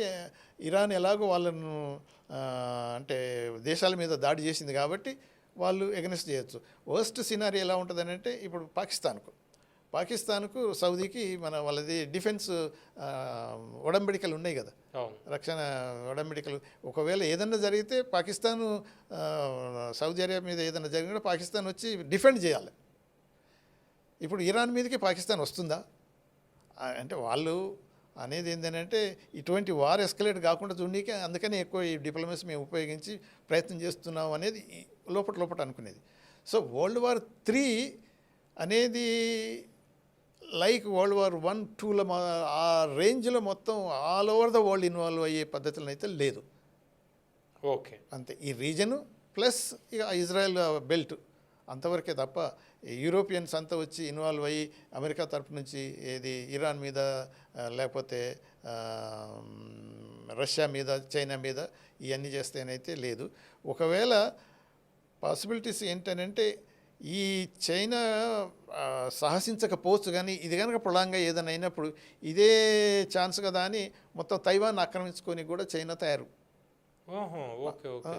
ఇరాన్ ఎలాగో వాళ్ళను అంటే దేశాల మీద దాడి చేసింది కాబట్టి వాళ్ళు ఎగనెస్ట్ చేయొచ్చు. వర్స్ట్ సినారీ ఎలా ఉంటుందని అంటే ఇప్పుడు పాకిస్తాన్కు సౌదీకి వాళ్ళది డిఫెన్స్ ఒడంబడికలు ఉన్నాయి కదా, రక్షణ ఒడంబడికలు. ఒకవేళ ఏదన్నా జరిగితే పాకిస్తాను సౌదీ అరేబియా మీద ఏదైనా జరిగినా పాకిస్తాన్ వచ్చి డిఫెండ్ చేయాలి. ఇప్పుడు ఇరాన్ మీదకి పాకిస్తాన్ వస్తుందా అంటే వాళ్ళు అనేది ఏంటంటే ఇటువంటి వార్ ఎస్కలేట్ కాకుండా చూడనీకే అందుకని ఎక్కువ ఈ డిప్లొమసీ మేము ఉపయోగించి ప్రయత్నం చేస్తున్నాం అనేది లోపల అనుకునేది. సో వరల్డ్ వార్ 3 అనేది లైక్ వరల్డ్ వార్ 1, 2లో ఆ రేంజ్లో మొత్తం all over the world involve అయ్యే పద్ధతులను అయితే లేదు. ఓకే, అంతే. ఈ రీజను ప్లస్ ఇక ఇజ్రాయెల్ బెల్ట్ అంతవరకే తప్ప యూరోపియన్స్ అంతా వచ్చి ఇన్వాల్వ్ అయ్యి అమెరికా తరపు నుంచి ఏది ఇరాన్ మీద లేకపోతే రష్యా మీద చైనా మీద ఇవన్నీ చేస్తేనైతే లేదు. ఒకవేళ పాసిబిలిటీస్ ఏంటనంటే ఈ చైనా సాహసించకపోవచ్చు, కానీ ఇది కనుక ప్రొలాంగా ఏదైనా అయినప్పుడు ఇదే ఛాన్స్ కదా అని మొత్తం తైవాన్ ఆక్రమించుకొని కూడా చైనా తయారు. Okay okay.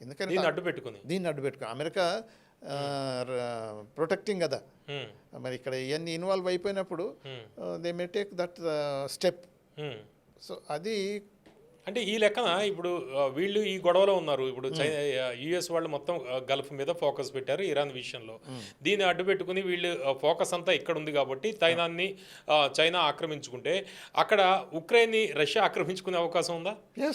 ఎందుకంటే దీన్ని అడ్డు పెట్టుకుని అమెరికా ప్రొటెక్టింగ్ కదా, మరి ఇక్కడ ఇవన్నీ ఇన్వాల్వ్ అయిపోయినప్పుడు they may take that step. So అది అంటే ఈ లెక్కన ఇప్పుడు వీళ్ళు ఈ గొడవలో ఉన్నారు. ఇప్పుడు యుఎస్ వాళ్ళు మొత్తం గల్ఫ్ మీద ఫోకస్ పెట్టారు ఇరాన్ విషయంలో. దీన్ని అడ్డు పెట్టుకుని వీళ్ళు ఫోకస్ అంతా ఇక్కడ ఉంది కాబట్టి తైవాన్ని చైనా ఆక్రమించుకుంటే అక్కడ ఉక్రెయిన్ని రష్యా ఆక్రమించుకునే అవకాశం ఉందా?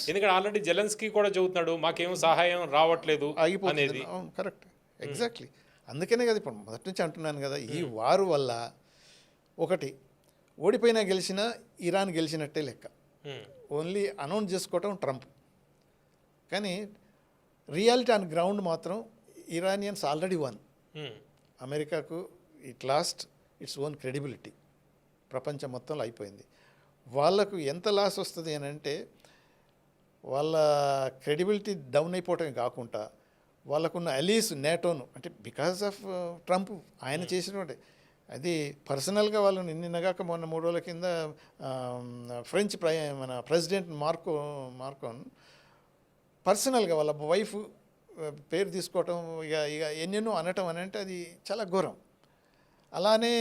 ఎందుకంటే ఆల్రెడీ జెలెన్స్కీ కూడా చెబుతున్నాడు మాకేం సహాయం రావట్లేదు అనేది. Correct, exactly. అందుకనే కదా ఇప్పుడు మొదటి నుంచి అంటున్నాను కదా, ఈ వారు వల్ల ఒకటి ఓడిపోయినా గెలిచినా ఇరాన్ గెలిచినట్టే లెక్క. ఓన్లీ అనౌన్స్ చేసుకోవటం ట్రంప్, కానీ రియాలిటీ ఆన్ గ్రౌండ్ మాత్రం ఇరానియన్స్ ఆల్రెడీ వన్. అమెరికాకు it lost its own credibility, ప్రపంచం మొత్తంలో అయిపోయింది. వాళ్ళకు ఎంత లాస్ వస్తుంది అని అంటే వాళ్ళ క్రెడిబిలిటీ డౌన్ అయిపోవటమే కాకుండా వాళ్ళకున్న అలీస్ నేటోను, అంటే బికాస్ ఆఫ్ ట్రంప్ ఆయన చేసినటువంటి అది పర్సనల్గా వాళ్ళు నిన్నగాక మొన్న 3 రోజుల కింద ఫ్రెంచ్ మన ప్రెసిడెంట్ మార్కోన్ పర్సనల్గా వాళ్ళ వైఫ్ పేరు తీసుకోవటం ఇక ఎన్నెన్నో అనటం అని అంటే అది చాలా ఘోరం. అలానే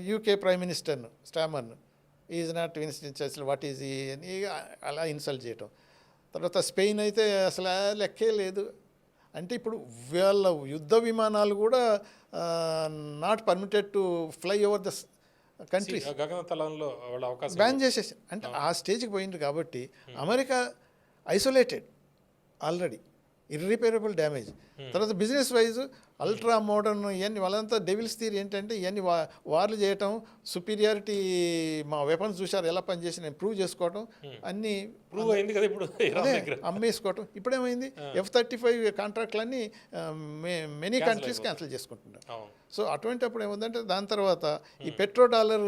యూకే ప్రైమ్ మినిస్టర్ను స్టామర్ను is not Winston Churchill what is ఈ అని అలా ఇన్సల్ట్ చేయటం. తర్వాత స్పెయిన్ అయితే అసలు లెక్కే లేదు. అంటే ఇప్పుడు వాళ్ళ యుద్ధ విమానాలు కూడా not permitted to fly over the countries, ban చేసేసి. అంటే ఆ స్టేజ్కి పోయింది కాబట్టి America isolated already, irreparable damage. తర్వాత బిజినెస్ వైజ్ అల్ట్రా మోడర్న్ ఇవన్నీ వాళ్ళంతా డెవిల్స్ థియరీ ఏంటంటే ఇవన్నీ వార్లు చేయటం, సుపీరియారిటీ మా వెపన్స్ చూశారు ఎలా పనిచేసి ప్రూవ్ చేసుకోవటం, అన్నీ ప్రూవ్ అయింది కదా ఇప్పుడు అమ్మేసుకోవటం. ఇప్పుడేమైంది F-35 కాంట్రాక్ట్లన్నీ మెనీ కంట్రీస్ క్యాన్సిల్ చేసుకుంటున్నారు. సో అటువంటిప్పుడు ఏముందంటే దాని తర్వాత ఈ petro dollar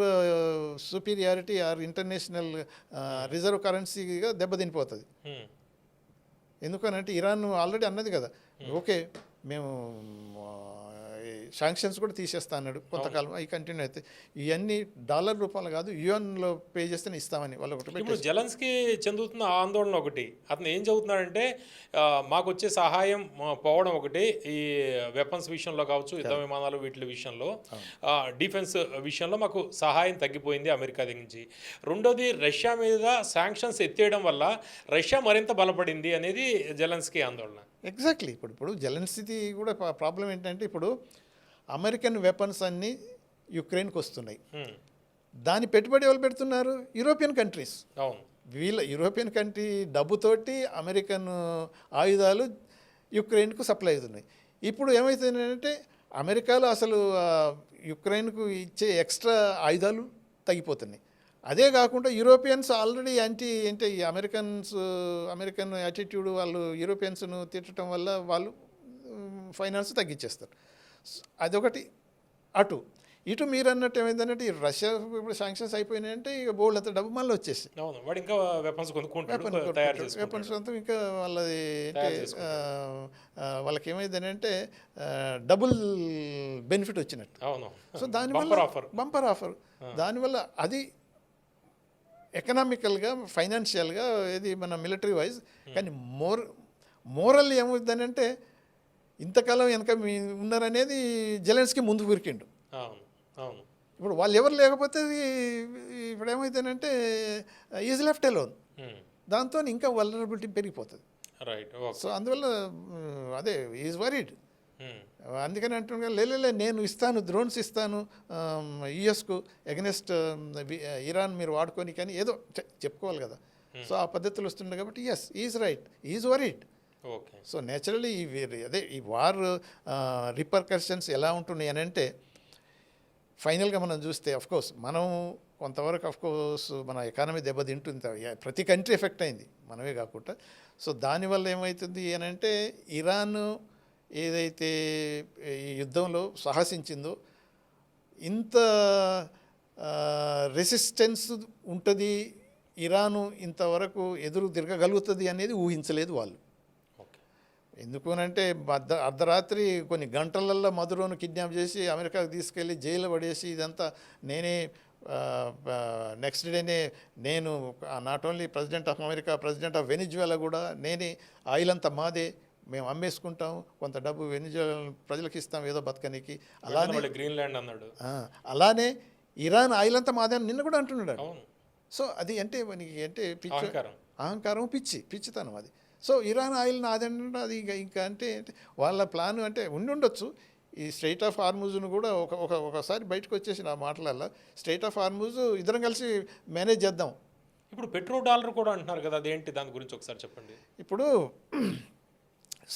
superiority or international reserve కరెన్సీగా దెబ్బతినిపోతుంది. ఎందుకనంటే ఇరాన్ ఆల్రెడీ అన్నది కదా, ఓకే మేము శాంక్షన్స్ కూడా తీసేస్తా అన్నాడు కొంతకాలం, అవి కంటిన్యూ అయితే ఇవన్నీ డాలర్ రూపాయలు కాదు యుఎన్లో పే చేస్తేనే ఇస్తామని వాళ్ళు ఒకటి. ఇప్పుడు జెలెన్స్కీ చెందుతున్న ఆందోళన ఒకటి, అతను ఏం చెబుతున్నాడంటే మాకు వచ్చే సహాయం పోవడం ఒకటి, ఈ వెపన్స్ విషయంలో కావచ్చు, యుద్ధ విమానాలు వీటి విషయంలో, డిఫెన్స్ విషయంలో మాకు సహాయం తగ్గిపోయింది అమెరికా దగ్గర నుంచి. రెండోది రష్యా మీద శాంక్షన్స్ ఎత్తేయడం వల్ల రష్యా మరింత బలపడింది అనేది జెలెన్స్కీ ఆందోళన. ఎగ్జాక్ట్లీ. ఇప్పుడు జెలెన్స్కీ కూడా ప్రాబ్లం ఏంటంటే ఇప్పుడు అమెరికన్ వెపన్స్ అన్నీ యుక్రెయిన్కి వస్తున్నాయి. దాని పెట్టుబడి ఎవరు పెడుతున్నారు? European countries. వీళ్ళ యూరోపియన్ కంట్రీ డబ్బుతోటి అమెరికన్ ఆయుధాలు యుక్రెయిన్కు సప్లై అవుతున్నాయి. ఇప్పుడు ఏమవుతుందంటే అమెరికాలో అసలు యుక్రెయిన్కు ఇచ్చే ఎక్స్ట్రా ఆయుధాలు తగ్గిపోతున్నాయి. అదే కాకుండా యూరోపియన్స్ ఆల్రెడీ అంటే ఈ అమెరికన్ యాటిట్యూడ్ వాళ్ళు యూరోపియన్స్ను తిట్టడం వల్ల వాళ్ళు ఫైనాన్స్ తగ్గించేస్తారు. అదొకటి. ఇటు మీరు అన్నట్టు ఏమైందంటే ఈ రష్యా ఇప్పుడు శాంక్షన్స్ అయిపోయినాయంటే ఇక బోల్డ్ అంత డబ్బు మళ్ళీ వచ్చేసి వాడు ఇంకా వెపన్స్ వెపన్స్ అంతా ఇంకా వాళ్ళది వాళ్ళకి ఏమైందని అంటే డబుల్ బెనిఫిట్ వచ్చినట్టు. సో దానివల్ల బంపర్ ఆఫర్, దానివల్ల అది ఎకనామికల్గా ఫైనాన్షియల్గా ఇది మన మిలిటరీ వైజ్. కానీ మోరల్ ఏమవుతుందని అంటే ఇంతకాలం వెనక ఉన్నారనేది జెలెన్స్కీ ముందుకు ఉరికిండు. ఇప్పుడు వాళ్ళు ఎవరు లేకపోతే ఇప్పుడు ఏమవుతుందంటే ఈజ్ లెఫ్ట్ అలోన్, దాంతో ఇంకా వల్నరబిలిటీ పెరిగిపోతుంది. సో అందువల్ల అదే ఈజ్ వరీడ్. అందుకని అంటున్నా లే నేను ఇస్తాను, డ్రోన్స్ ఇస్తాను యుఎస్కు ఎగనెస్ట్ ఇరాన్ మీరు వాడుకొని, కానీ ఏదో చెప్పుకోవాలి కదా. సో ఆ పద్ధతులు వస్తుండే కాబట్టి yes is right, is worried. So naturally అదే ఈ వార్ రిపర్కషన్స్ ఎలా ఉంటున్నాయి అని అంటే ఫైనల్గా మనం చూస్తే అఫ్కోర్స్ మనం కొంతవరకు అఫ్కోర్స్ మన ఎకానమీ దెబ్బతింటుంది, ప్రతి కంట్రీ ఎఫెక్ట్ అయింది మనమే కాకుండా. సో దానివల్ల ఏమవుతుంది అని అంటే ఇరాన్ ఏదైతే ఈ యుద్ధంలో సాహసించిందో ఇంత రెసిస్టెన్స్ ఉంటుంది, ఇరాను ఇంతవరకు ఎదురు తిరగగలుగుతుంది అనేది ఊహించలేదు వాళ్ళు. ఓకే. ఎందుకునంటే అర్ధరాత్రి కొన్ని గంటలల్లో మధురోను కిడ్నాప్ చేసి అమెరికాకు తీసుకెళ్ళి జైలు పడేసి ఇదంతా నేనే నెక్స్ట్ డేనే నేను not only president of America, president of Venezuela కూడా నేనే, ఆయిల్ అంతా మాదే, మేము అమ్మేసుకుంటాం, కొంత డబ్బు వెనిజువేలా ప్రజలకు ఇస్తాం ఏదో బతకనికి. అలానే గ్రీన్లాండ్ అన్నాడు. అలానే ఇరాన్ ఆయిల్ అంతా మాదే అని నిన్న కూడా అంటున్నాడు. అవును. సో అది అంటే మనకి అంటే పిచ్చి, అహంకారం. అహంకారం, పిచ్చితనం అది. సో ఇరాన్ ఆయిల్ నాదంటే అది ఇంకా అంటే వాళ్ళ ప్లాన్ అంటే ఉండొచ్చు. ఈ స్ట్రైట్ ఆఫ్ హార్మూజ్ను కూడా ఒకసారి బయటకు వచ్చేసి నా మాటలల్లో స్ట్రైట్ ఆఫ్ హార్మూజ్ ఇద్దరం కలిసి మేనేజ్ చేద్దాం. ఇప్పుడు $1 కూడా అంటున్నారు కదా, అదేంటి, దాని గురించి ఒకసారి చెప్పండి. ఇప్పుడు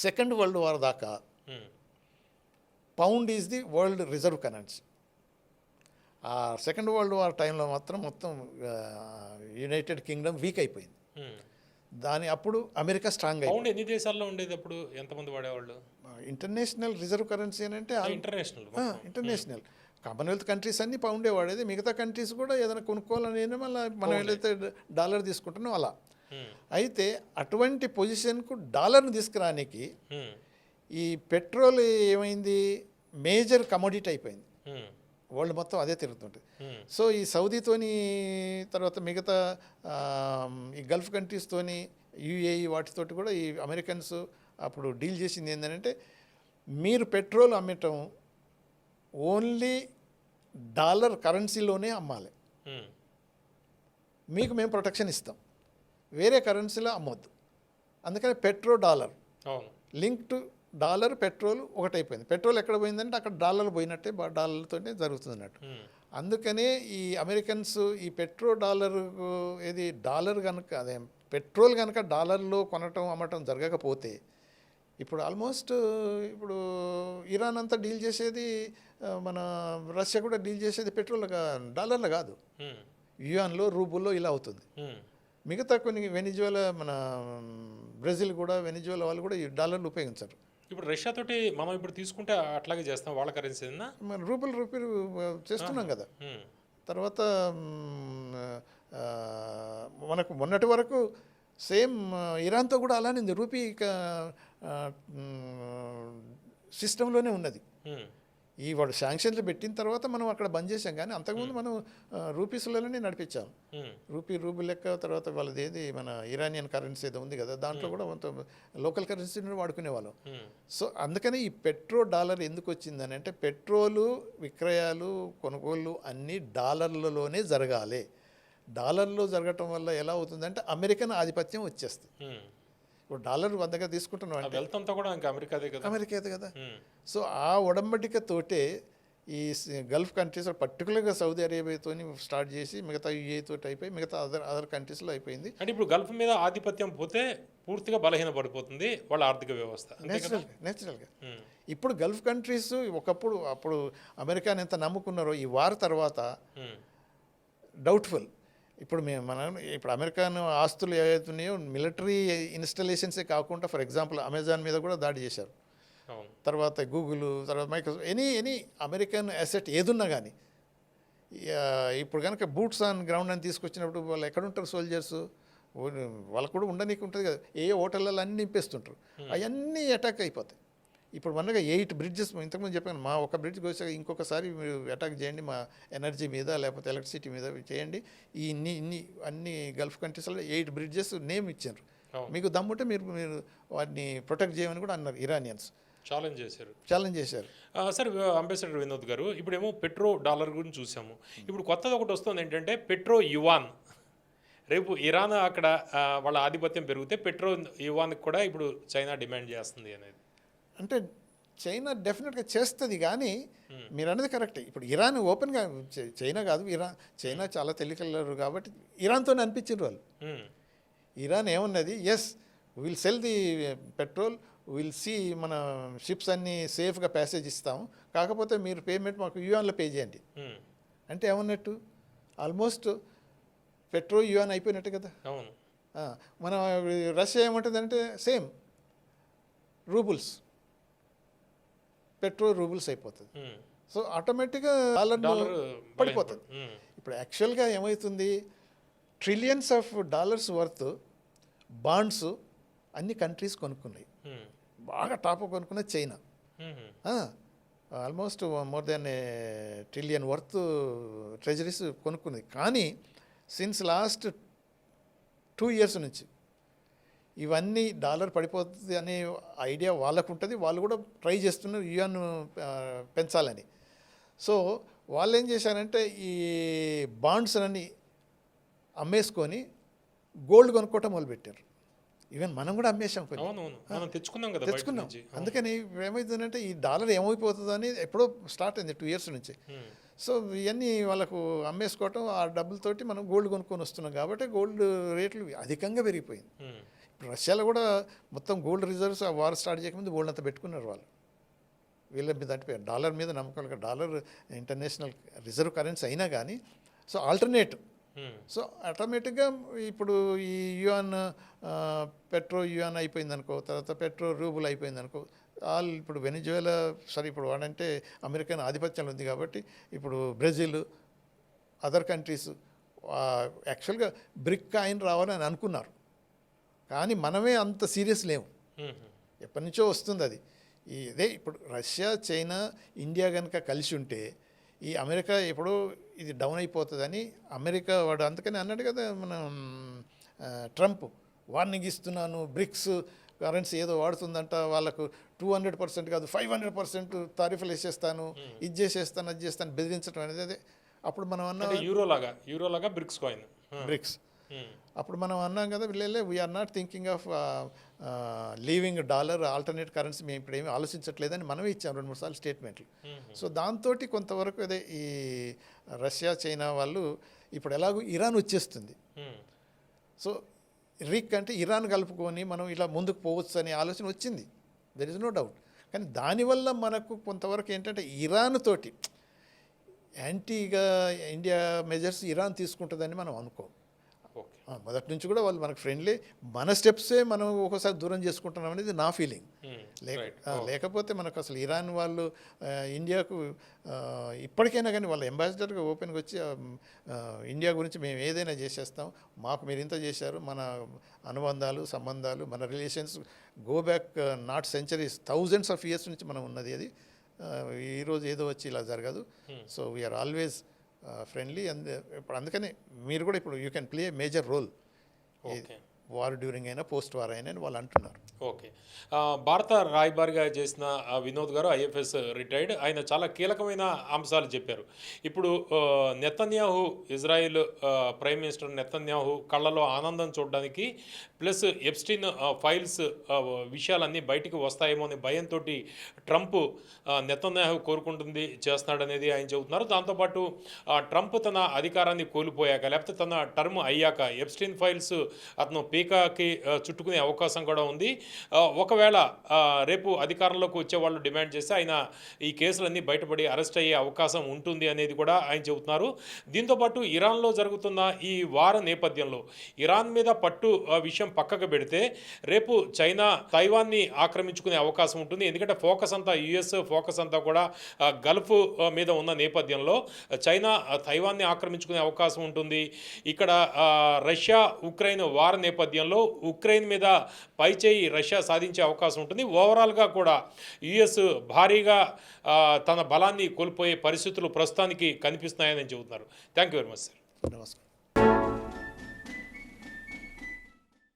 సెకండ్ వరల్డ్ వార్ దాకా pound is the world reserve currency. ఆ సెకండ్ వరల్డ్ వార్ టైంలో మొత్తం యునైటెడ్ కింగ్డమ్ వీక్ అయిపోయింది. అప్పుడు అమెరికా స్ట్రాంగ్ అయింది. పౌండ్ ఎన్ని దేశాల్లో ఉండేది అప్పుడు, ఎంతమంది వాడేవాళ్ళు? ఇంటర్నేషనల్ రిజర్వ్ కరెన్సీ అని అంటే ఇంటర్నేషనల్ కామన్వెల్త్ కంట్రీస్ అన్నీ పౌండే వాడేది. మిగతా కంట్రీస్ కూడా ఏదైనా కొనుక్కోవాలని మళ్ళీ మనం ఏదైతే డాలర్ తీసుకుంటున్నాం అలా. అయితే అటువంటి పొజిషన్కు డాలర్ను తీసుకురానికి ఈ పెట్రోల్ ఏమైంది, మేజర్ కమోడిటీ అయిపోయింది. వరల్డ్ మొత్తం అదే తిరుగుతుంటుంది. సో ఈ సౌదీతోని, తర్వాత మిగతా ఈ గల్ఫ్ కంట్రీస్తోని, యూఏఈ వాటితోటి కూడా ఈ అమెరికన్స్ అప్పుడు డీల్ చేసింది ఏంటంటే, మీరు పెట్రోల్ అమ్మటం ఓన్లీ డాలర్ కరెన్సీలోనే అమ్మాలి, మీకు మేము ప్రొటెక్షన్ ఇస్తాం, వేరే కరెన్సీలో అమ్మొద్దు. అందుకని dollar link to dollar petrol ఒకటైపోయింది. పెట్రోల్ ఎక్కడ పోయిందంటే అక్కడ డాలర్ పోయినట్టే, డాలర్తోనే జరుగుతుంది అన్నట్టు. అందుకనే ఈ అమెరికన్స్ ఈ డాలర్ ఏది డాలర్ కనుక అదే పెట్రోల్ కనుక డాలర్లో కొనటం అమ్మటం జరగకపోతే, ఇప్పుడు ఆల్మోస్ట్ ఇప్పుడు ఇరాన్ అంతా డీల్ చేసేది, మన రష్యా కూడా డీల్ చేసేది డాలర్లో కాదు, యుఎన్లో, రూబుల్లో ఇలా అవుతుంది. మిగతా కొన్ని వెనిజువేలా, మన బ్రెజిల్ కూడా, వెనిజువేలా వాళ్ళు కూడా ఈ డాలర్లు ఉపయోగించారు. ఇప్పుడు రష్యా తోటి మనం ఇప్పుడు తీసుకుంటే అట్లాగే చేస్తాం, వాళ్ళ కరెన్సీ మన రూపీ చేస్తున్నాం కదా. తర్వాత మనకు మొన్నటి వరకు సేమ్ ఇరాన్తో కూడా అలానే ఉంది, రూపీ సిస్టంలోనే ఉన్నది. ఈ వాడు శాంక్షన్లు పెట్టిన తర్వాత మనం అక్కడ బంద్ చేసాం, కానీ అంతకుముందు మనం రూపీస్లలోనే నడిపించాం. రూబుల్ లెక్క. తర్వాత వాళ్ళది ఏది మన ఇరానియన్ కరెన్సీ ఏదో ఉంది కదా, దాంట్లో కూడా మొత్తం లోకల్ కరెన్సీని వాడుకునే వాళ్ళం. సో అందుకని ఈ డాలర్ ఎందుకు వచ్చిందని అంటే, పెట్రోలు విక్రయాలు, కొనుగోళ్ళు అన్నీ డాలర్లలోనే జరగాలి. డాలర్లో జరగటం వల్ల ఎలా అవుతుందంటే అమెరికన్ ఆధిపత్యం వచ్చేస్తుంది. ఇప్పుడు డాలర్ 100గా తీసుకుంటున్నాం అంటే వెళ్తంతా కూడా ఇంకా అమెరికాదే కదా. సో ఆ ఒడంబడికతోటే ఈ గల్ఫ్ కంట్రీస్, పర్టికులర్గా సౌదీ అరేబియాతో స్టార్ట్ చేసి మిగతా యూఏ తోటి అయిపోయి మిగతా అదర్ కంట్రీస్లో అయిపోయింది. అంటే ఇప్పుడు గల్ఫ్ మీద ఆధిపత్యం పోతే పూర్తిగా బలహీన పడిపోతుంది వాళ్ళ ఆర్థిక వ్యవస్థ. నేచురల్గా ఇప్పుడు గల్ఫ్ కంట్రీస్ అప్పుడు అమెరికాని ఎంత నమ్ముకున్నారో ఈ వార్ తర్వాత డౌట్ఫుల్. ఇప్పుడు ఇప్పుడు అమెరికన్ ఆస్తులు ఏవైతున్నాయో మిలిటరీ ఇన్స్టలేషన్సే కాకుండా, ఫర్ ఎగ్జాంపుల్ అమెజాన్ మీద కూడా దాడి చేశారు. తర్వాత గూగుల్, తర్వాత మైక్రోసాఫ్ట్, ఎనీ అమెరికన్ అసెట్ ఏదున్నా కానీ ఇప్పుడు కనుక బూట్స్ ఆన్ గ్రౌండ్ అని తీసుకొచ్చినప్పుడు వాళ్ళు ఎక్కడుంటారు సోల్జర్స్, వాళ్ళకు కూడా ఉండనీకి ఉంటుంది కదా. ఏ హోటళ్ళలో అన్నీ నింపేస్తుంటారు, అవన్నీ అటాక్ అయిపోతాయి. ఇప్పుడు మనగా 8 బ్రిడ్జెస్ ఇంతకుముందు చెప్పాను, మా ఒక బ్రిడ్జ్ వచ్చాక ఇంకొకసారి మీరు అటాక్ చేయండి మా ఎనర్జీ మీద, లేకపోతే ఎలక్ట్రిసిటీ మీద చేయండి. ఈ అన్ని గల్ఫ్ కంట్రీస్లో 8 బ్రిడ్జెస్ నేమ్ ఇచ్చారు. మీకు దమ్ముంటే మీరు వాటిని ప్రొటెక్ట్ చేయమని కూడా అన్నారు ఇరానియన్స్. ఛాలెంజ్ చేశారు. సార్ అంబాసిడర్ వినోద్ గారు, ఇప్పుడేమో డాలర్ గురించి చూసాము. ఇప్పుడు కొత్తది ఒకటి వస్తుంది ఏంటంటే యువాన్. రేపు ఇరాన్ అక్కడ వాళ్ళ ఆధిపత్యం పెరిగితే యువాన్కి కూడా ఇప్పుడు చైనా డిమాండ్ చేస్తుంది అనేది. అంటే చైనా డెఫినెట్గా చేస్తుంది, కానీ మీరు అన్నది కరెక్టే. ఇప్పుడు ఇరాన్ ఓపెన్గా, చైనా కాదు చైనా చాలా తెలియగలరు కాబట్టి ఇరాన్తోనే అనిపించారు వాళ్ళు. ఇరాన్ ఏమున్నది, yes will sell the petrol, will see మన షిప్స్ అన్నీ సేఫ్గా ప్యాసేజ్ ఇస్తాము, కాకపోతే మీరు పేమెంట్ మాకు యుఎన్లో పే చేయండి అంటే ఏమన్నట్టు, ఆల్మోస్ట్ పెట్రోల్ యుఎన్ అయిపోయినట్టు కదా. మన రష్యా ఏముంటుందంటే సేమ్ రూబుల్స్, పెట్రోల్ రూబుల్స్ అయిపోతుంది. సో ఆటోమేటిక్గా డాలర్ పడిపోతుంది. ఇప్పుడు యాక్చువల్గా ఏమవుతుంది, trillions of dollars worth bonds అన్ని కంట్రీస్ కొనుక్కున్నాయి. బాగా టాప్ కొనుక్కున్నది China. Almost more than trillion worth treasuries కొనుక్కున్నది. కానీ సిన్స్ లాస్ట్ 2 years నుంచి ఇవన్నీ డాలర్ పడిపోతుంది అనే ఐడియా వాళ్ళకు ఉంటుంది. వాళ్ళు కూడా ట్రై చేస్తున్నారు యుఎన్ పెంచాలని. సో వాళ్ళు ఏం చేశారంటే ఈ బాండ్స్ అన్ని అమ్మేసుకొని గోల్డ్ కొనుక్కోవటం మొదలుపెట్టారు. ఈవెన్ మనం కూడా అమ్మేసాం, తెచ్చుకున్నాం. అందుకని ఏమవుతుందంటే ఈ డాలర్ ఏమైపోతుందని ఎప్పుడో స్టార్ట్ అయింది 2 years నుంచి. సో ఇవన్నీ వాళ్ళకు అమ్మేసుకోవటం, ఆ డబ్బులతోటి మనం గోల్డ్ కొనుక్కొని వస్తున్నాం కాబట్టి గోల్డ్ రేట్లు అధికంగా పెరిగిపోయింది. ఇప్పుడు రష్యాలో కూడా మొత్తం గోల్డ్ రిజర్వ్స్ ఆ వార్ స్టార్ట్ చేయకముందు గోల్డ్ అంతా పెట్టుకున్నారు వాళ్ళు. వీళ్ళ మీద అంటే డాలర్ మీద నమ్మకాలు, డాలర్ ఇంటర్నేషనల్ రిజర్వ్ కరెన్సీ అయినా కానీ సో ఆల్టర్నేటివ్. సో ఆటోమేటిక్గా ఇప్పుడు ఈ యుఎన్ పెట్రో యుఎన్ అయిపోయింది అనుకో, తర్వాత పెట్రో రూబుల్ అయిపోయింది అనుకో, ఇప్పుడు వెనిజువేలా ఇప్పుడు వాడంటే అమెరికన్ ఆధిపత్యంలో ఉంది కాబట్టి ఇప్పుడు బ్రెజిల్, అదర్ కంట్రీస్ యాక్చువల్గా బ్రిక్ కాయిన్ రావాలని అనుకున్నారు. కానీ మనమే అంత సీరియస్ లేవు, ఎప్పటి నుంచో వస్తుంది అది. ఇదే ఇప్పుడు రష్యా, చైనా, ఇండియా కనుక కలిసి ఉంటే ఈ అమెరికా ఎప్పుడో ఇది డౌన్ అయిపోతుందని అమెరికా వాడు అందుకని అన్నాడు కదా మన ట్రంప్, వార్నింగ్ ఇస్తున్నాను, బ్రిక్స్ కరెన్సీ ఏదో వాడుతుందంట, వాళ్ళకు 200% కాదు 500% తారీఫులు వేసేస్తాను, ఇది చేసేస్తాను, అది చేస్తాను బెదిరించడం అనేది. అదే అప్పుడు మనం అన్నాం యూరోలాగా బ్రిక్స్ కాయిన్, బ్రిక్స్. అప్పుడు మనం అన్నాం కదా we are not thinking of leaving dollar alternate currency, మేము ఇప్పుడు ఏమీ ఆలోచించట్లేదని మనమే ఇచ్చాం 2-3 సార్లు స్టేట్మెంట్లు. సో దాంతో కొంతవరకు అదే ఈ రష్యా, చైనా వాళ్ళు ఇప్పుడు ఎలాగో ఇరాన్ వచ్చేస్తుంది. సో అంటే ఇరాన్ కలుపుకొని మనం ఇలా ముందుకు పోవచ్చు అనే ఆలోచన వచ్చింది, దెర్ ఇస్ నో డౌట్. కానీ దానివల్ల మనకు కొంతవరకు ఏంటంటే ఇరాన్ తోటి యాంటీగా ఇండియా మెజర్స్ ఇరాన్ తీసుకుంటుందని మనం అనుకోం. మొదటి నుంచి కూడా వాళ్ళు మనకు ఫ్రెండ్లీ, మన స్టెప్సే మనం ఒక్కోసారి దూరం చేసుకుంటున్నాం అనేది నా ఫీలింగ్. లేకపోతే మనకు అసలు ఇరాన్ వాళ్ళు ఇండియాకు ఇప్పటికైనా కానీ వాళ్ళ అంబాసిడర్గా ఓపెన్గా వచ్చి ఇండియా గురించి మేము ఏదైనా చేసేస్తాం, మాకు మీరు ఇంత చేశారు, మన అనుబంధాలు, సంబంధాలు, మన relations go back not centuries, thousands of years నుంచి మనం ఉన్నది. అది ఈరోజు ఏదో వచ్చి ఇలా జరగదు. So we are always friendly. ఇప్పుడు అందుకని మీరు కూడా ఇప్పుడు you can play major role war during అయినా పోస్ట్ వార్ అయినా అని వాళ్ళు అంటున్నారు. ఓకే. భారత రాయబారిగా చేసిన వినోద్ గారు ఐఎఫ్ఎస్ రిటైర్డ్, ఆయన చాలా కీలకమైన అంశాలు చెప్పారు. ఇప్పుడు Netanyahu, Israel prime minister Netanyahu కళ్ళలో ఆనందం చూడడానికి ప్లస్ ఎప్స్టీన్ ఫైల్స్ విషయాలన్నీ బయటికి వస్తాయేమో అనే భయంతో ట్రంప్ నెతన్యాహు కోరుకుంటుంది చేస్తున్నాడనేది ఆయన చెబుతున్నారు. దాంతోపాటు ట్రంప్ తన అధికారాన్ని కోల్పోయాక లేకపోతే తన టర్మ్ అయ్యాక ఎప్స్టీన్ ఫైల్స్ అతను పీకాకి చుట్టుకునే అవకాశం కూడా ఉంది. ఒకవేళ రేపు అధికారంలోకి వచ్చే వాళ్ళు డిమాండ్ చేస్తే ఆయన ఈ కేసులన్నీ బయటపడి అరెస్ట్ అయ్యే అవకాశం ఉంటుంది అనేది కూడా ఆయన చెబుతున్నారు. దీంతోపాటు ఇరాన్లో జరుగుతున్న ఈ వార నేపథ్యంలో ఇరాన్ మీద పట్టు విషయం పక్కకు పెడితే రేపు చైనా తైవాన్ని ఆక్రమించుకునే అవకాశం ఉంటుంది. ఎందుకంటే ఫోకస్ అంతా యుఎస్ ఫోకస్ అంతా కూడా గల్ఫ్ మీద ఉన్న నేపథ్యంలో చైనా తైవాన్ని ఆక్రమించుకునే అవకాశం ఉంటుంది. ఇక్కడ రష్యా ఉక్రెయిన్ వార నేపథ్యంలో ఉక్రెయిన్ మీద పైచేయి రష్యా సాధించే అవకాశం ఉంటుంది. ఓవరాల్గా కూడా యుఎస్ భారీగా తన బలాన్ని కోల్పోయే పరిస్థితులు ప్రస్తుతానికి కనిపిస్తున్నాయని చెబుతున్నారు. Thank you very much sir. నమస్కారం.